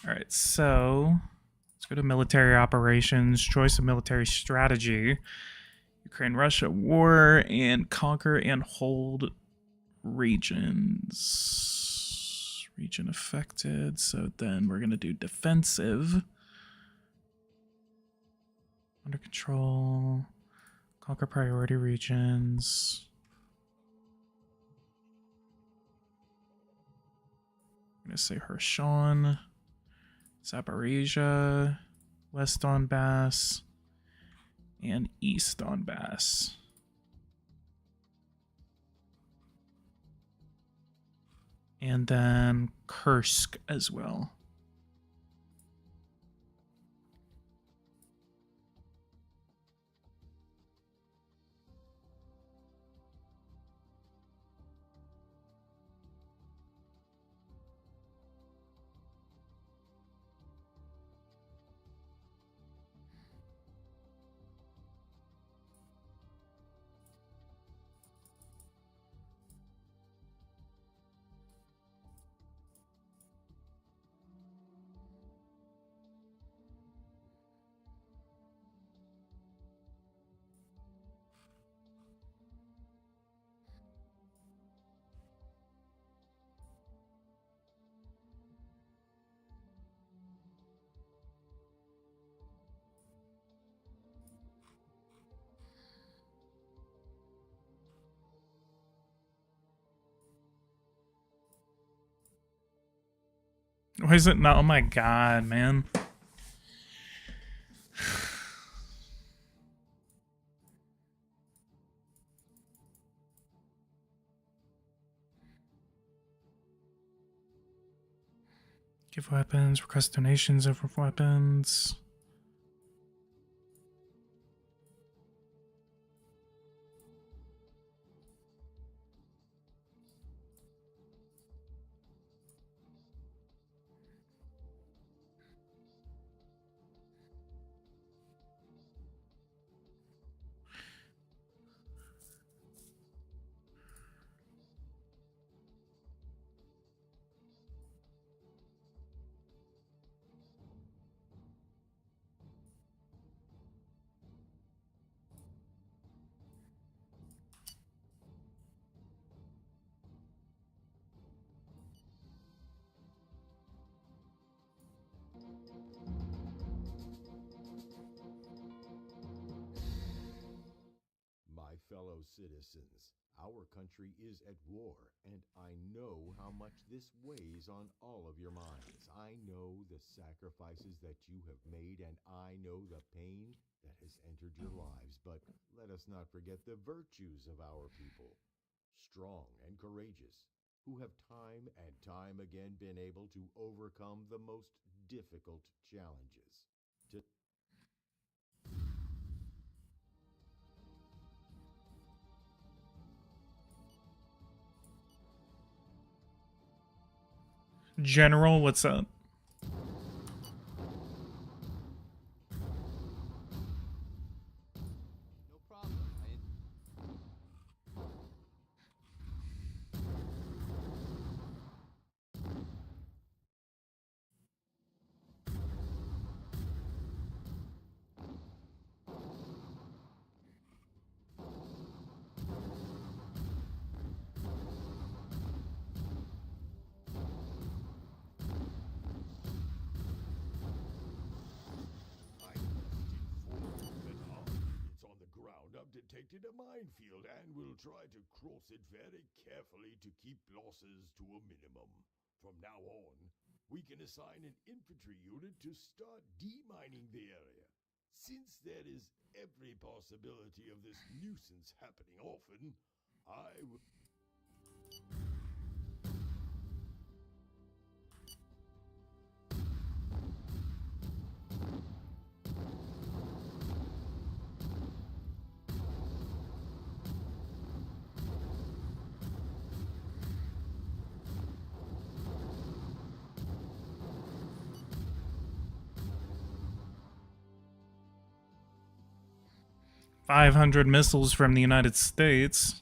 Alright, so let's go to military operations, choice of military strategy. Ukraine-Russia war, and conquer and hold regions. Region affected, so then we're going to do defensive. Under control. Conquer priority regions. I'm going to say Hershon, Zaporizhia, West Donbass, and East Donbass. And then Kursk as well. Why is it not? Oh my god, man. Give weapons, request donations of weapons.
My fellow citizens, our country is at war, and I know how much this weighs on all of your minds. I know the sacrifices that you have made, and I know the pain that has entered your lives. But let us not forget the virtues of our people, strong and courageous, who have time and time again been able to overcome the most difficult challenges. To
General, what's up?
No problem.
It's on the ground. I've detected a minefield and will try to cross it very carefully to keep losses to a minimum. From now on, we can assign an infantry unit to start demining the area. Since there is every possibility of this nuisance happening often, I will.
500 missiles from the United States.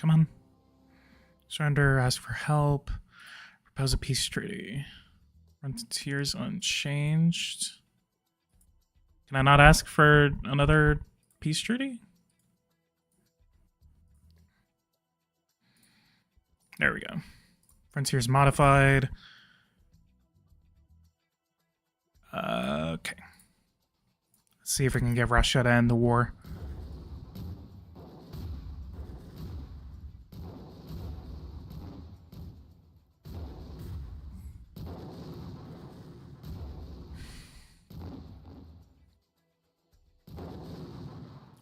Come on. Surrender, ask for help, propose a peace treaty. Frontiers unchanged. Can I not ask for another peace treaty? There we go. Frontiers modified. Okay. Let's see if we can get Russia to end the war.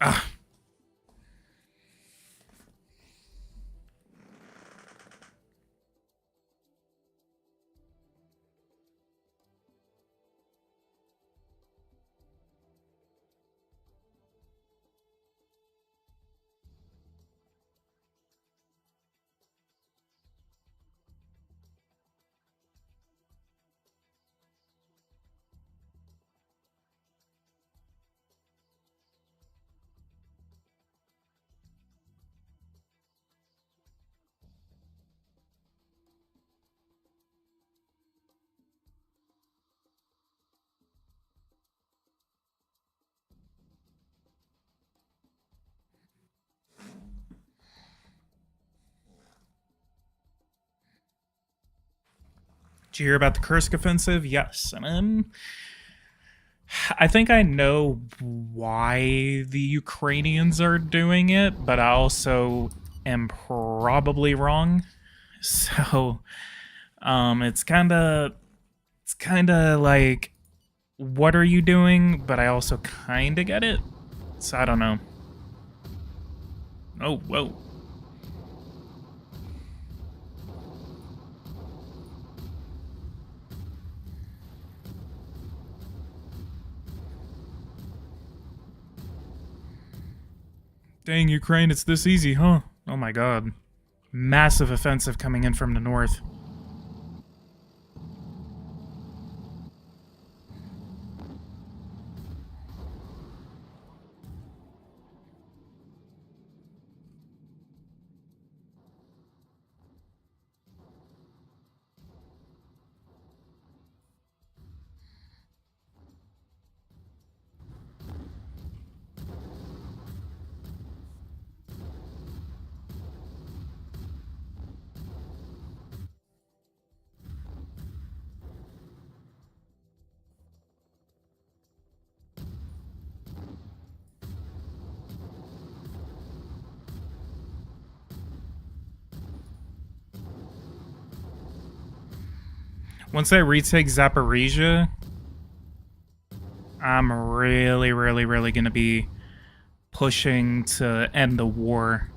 Ah. Did you hear about the Kursk offensive? Yes. I think I know why the Ukrainians are doing it, but I also am probably wrong. So, it's kind of like, what are you doing? But I also kind of get it. So I don't know. Oh, whoa. Dang, Ukraine, it's this easy, huh? Oh my god. Massive offensive coming in from the north. Once I retake Zaporizhia, I'm really gonna be pushing to end the war.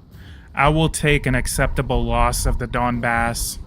I will take an acceptable loss of the Donbass.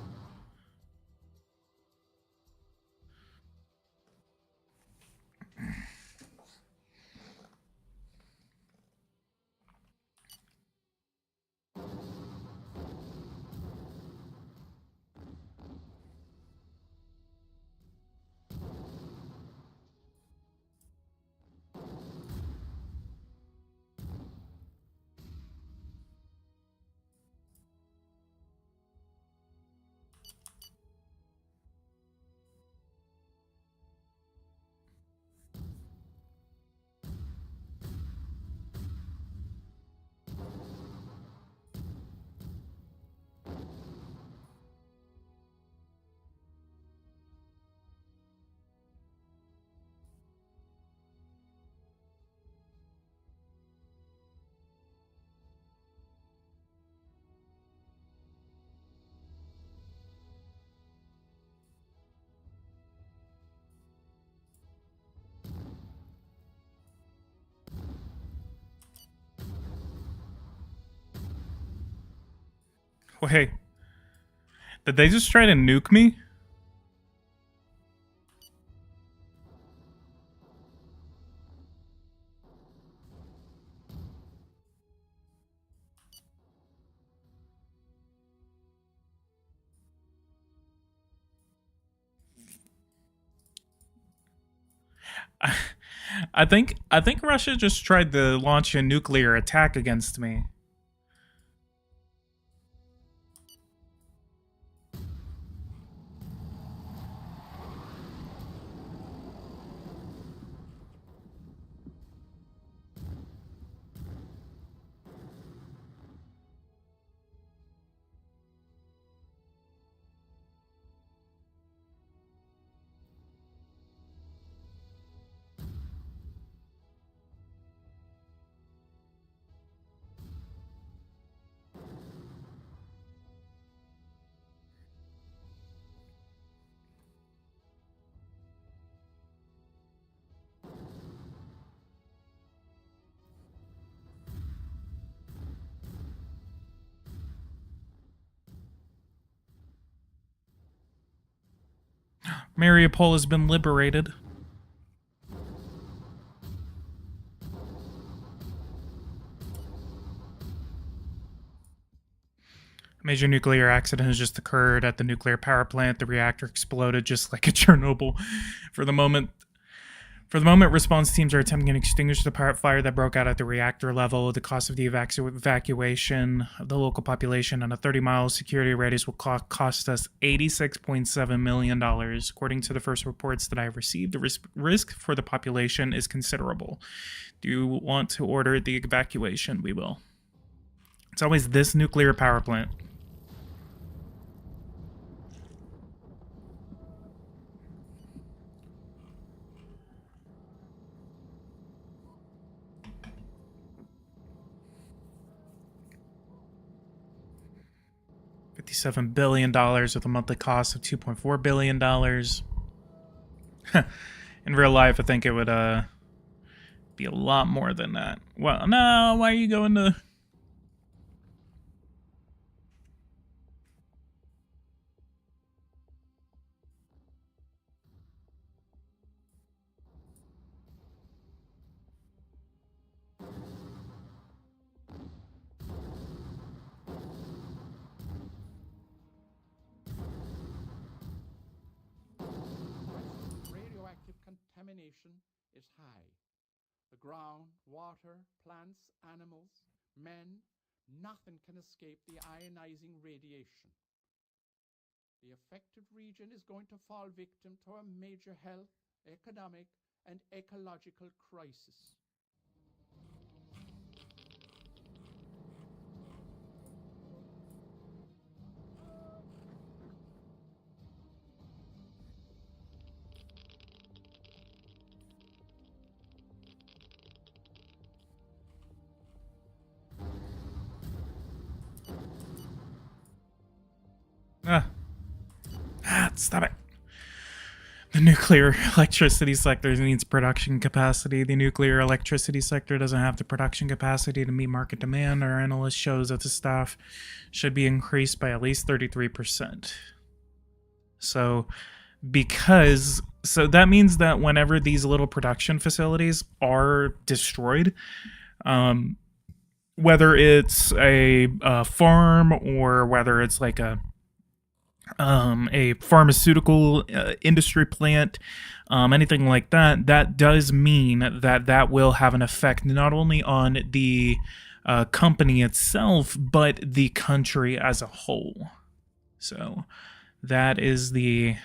Wait, did they just try to nuke me? I think Russia just tried to launch a nuclear attack against me. Mariupol has been liberated. A major nuclear accident has just occurred at the nuclear power plant. The reactor exploded just like at Chernobyl. For the moment, response teams are attempting to extinguish the fire that broke out at the reactor level. The cost of the evacuation of the local population on a 30-mile security radius will cost us $86.7 million. According to the first reports that I have received, the risk for the population is considerable. Do you want to order the evacuation? We will. It's always this nuclear power plant. $57 billion with a monthly cost of $2.4 billion. In real life, I think it would be a lot more than that. Well, no, why are you going to...
Radioactive contamination is high. The ground, water, plants, animals, men, nothing can escape the ionizing radiation. The affected region is going to fall victim to a major health, economic, and ecological crisis.
Stop it. The nuclear electricity sector needs production capacity. The nuclear electricity sector doesn't have the production capacity to meet market demand. Our analyst shows that the staff should be increased by at least 33%. So that means that whenever these little production facilities are destroyed, whether it's a farm or whether it's like a pharmaceutical industry plant, anything like that, that does mean that will have an effect not only on the company itself, but the country as a whole. So that is the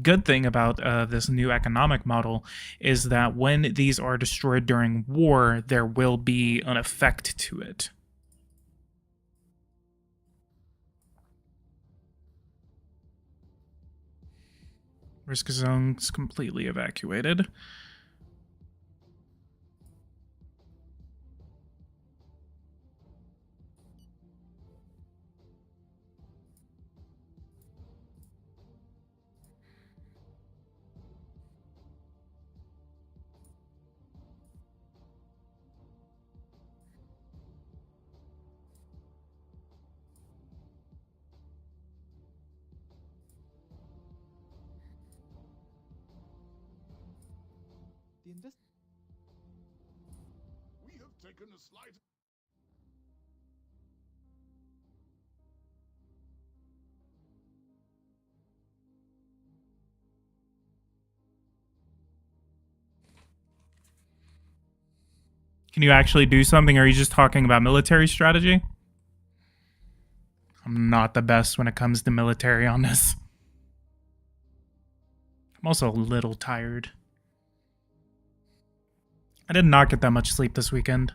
good thing about this new economic model, is that when these are destroyed during war, there will be an effect to it. Risk zones completely evacuated.
We have taken a slight...
Can you actually do something, or are you just talking about military strategy? I'm not the best when it comes to military on this. I'm also a little tired. I did not get that much sleep this weekend.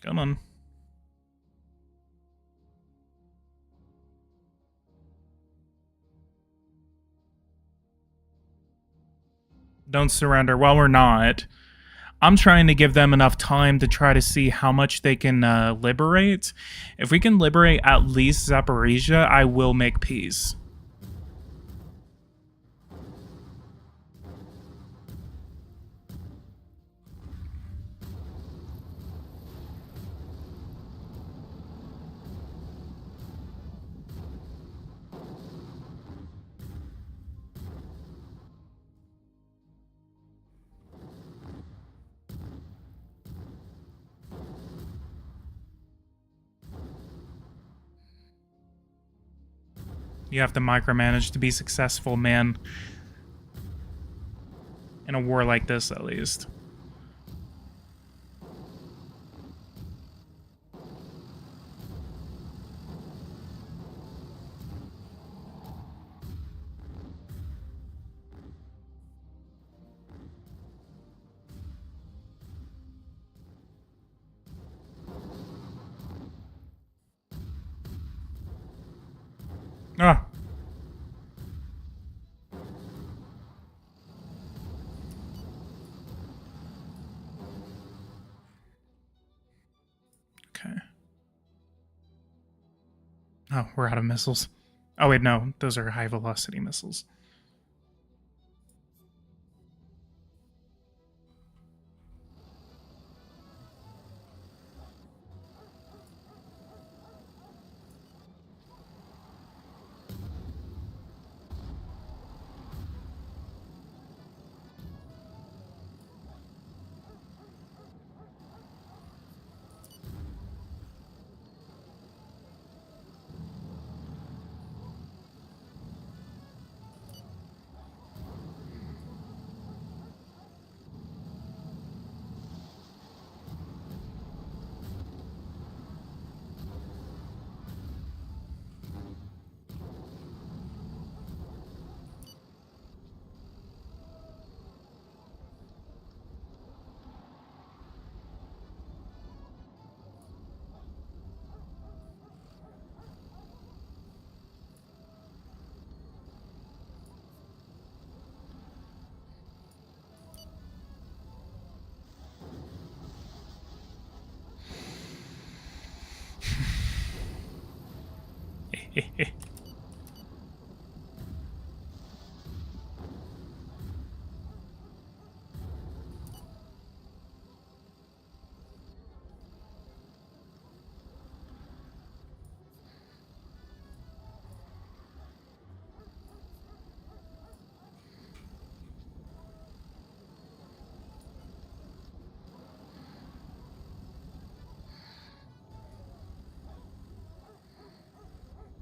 Come on. Don't surrender. Well, we're not. I'm trying to give them enough time to try to see how much they can liberate. If we can liberate at least Zaporizhia, I will make peace. You have to micromanage to be successful, man. In a war like this, at least. Ah. Okay. Oh, we're out of missiles. Oh, wait, no. Those are high-velocity missiles.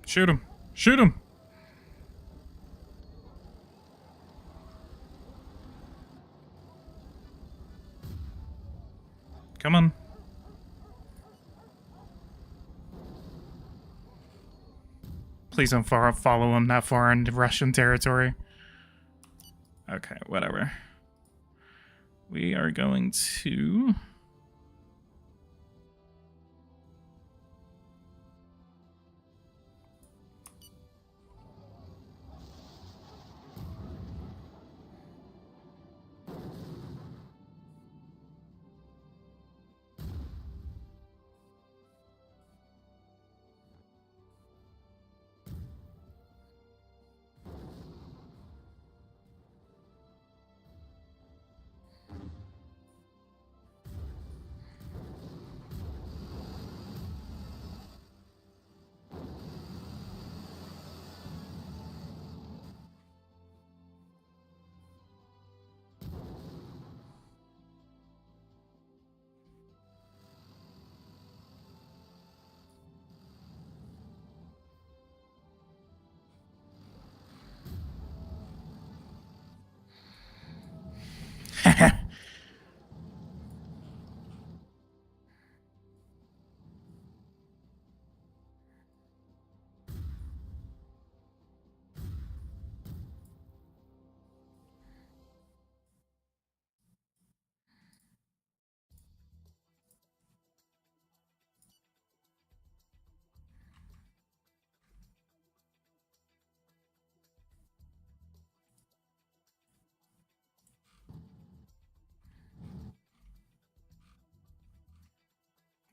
Shoot him. Shoot him. Come on. Please don't follow him that far into Russian territory. Okay, whatever. We are going to...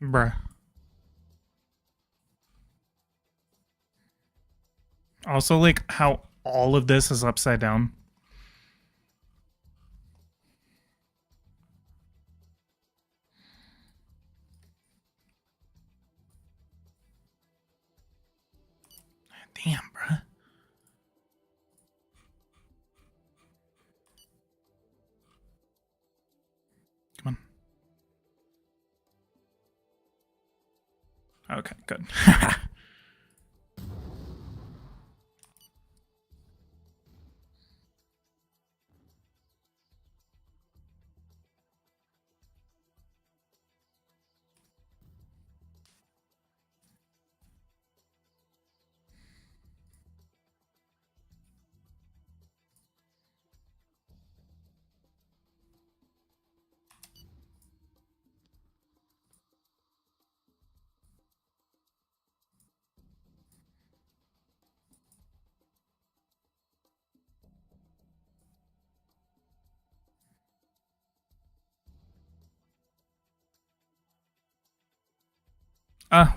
Bruh. Also, like, how all of this is upside down. Damn, bruh. Come on. Okay, good.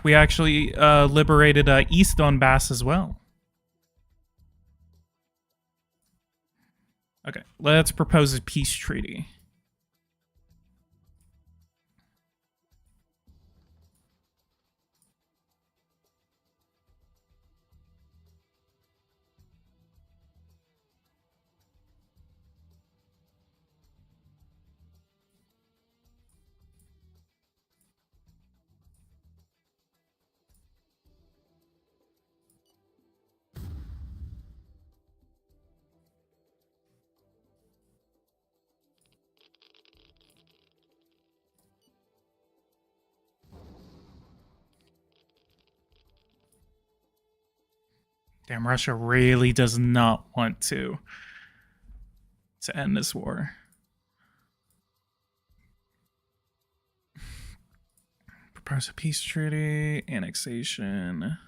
We actually liberated East Donbass as well. Okay, let's propose a peace treaty. Damn, Russia really does not want to end this war. Propose a peace treaty, annexation.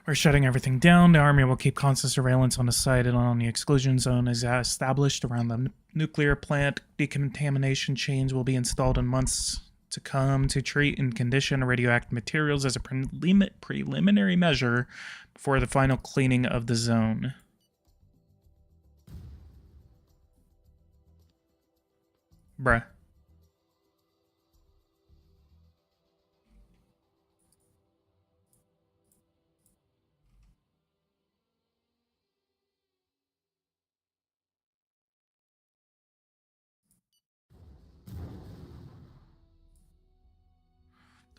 We're shutting everything down. The army will keep constant surveillance on the site and on the exclusion zone is established around the nuclear plant. Decontamination chains will be installed in months to come to treat and condition radioactive materials as a preliminary measure before the final cleaning of the zone. Bruh.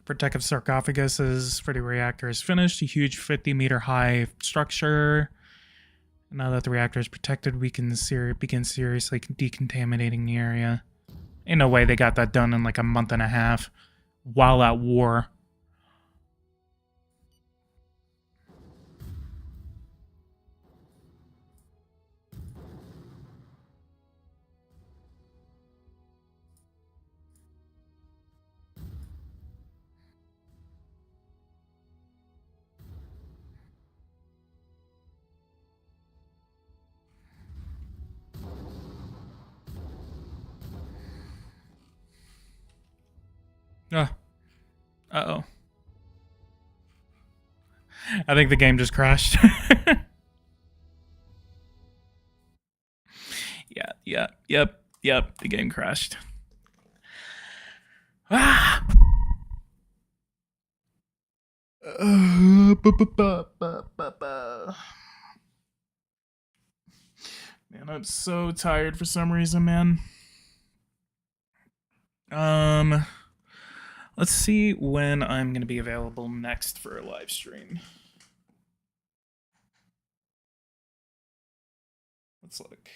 Protective sarcophagus for the reactor is finished. A huge 50-meter high structure. Now that the reactor is protected, we can begin seriously decontaminating the area. Ain't no way they got that done in like a month and a half while at war. Uh-oh. I think the game just crashed. Yep. The game crashed. Ah! Man, I'm so tired for some reason, man. Let's see when I'm going to be available next for a live stream. Let's look.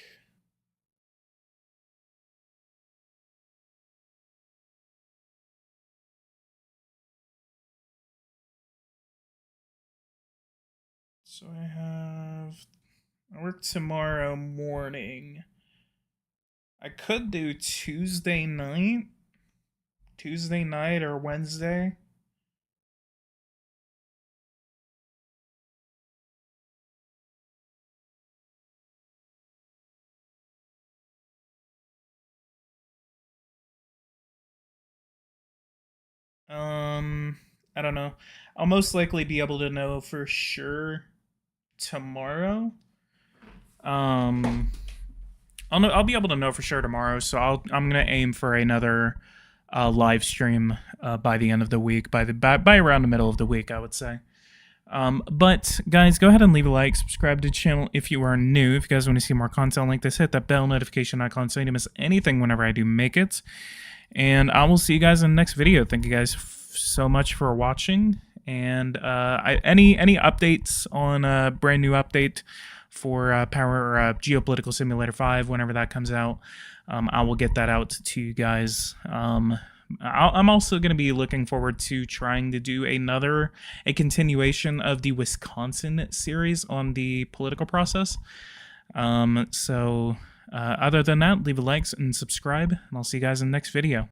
So I work tomorrow morning. I could do Tuesday night or Wednesday. I don't know. I'll most likely be able to know for sure tomorrow. I'll be able to know for sure tomorrow, so I'm gonna aim for another live stream by the end of the week, by around the middle of the week, I would say. But guys, go ahead and leave a like, subscribe to the channel if you are new. If you guys want to see more content like this, hit that bell notification icon so you don't miss anything whenever I do make it. And I will see you guys in the next video. Thank you guys so much for watching. And any updates on a brand new update for Geo-Political Simulator 5 whenever that comes out, I will get that out to you guys. I'm also going to be looking forward to trying to do a continuation of the Wisconsin series on the political process. Other than that, leave a like and subscribe, and I'll see you guys in the next video.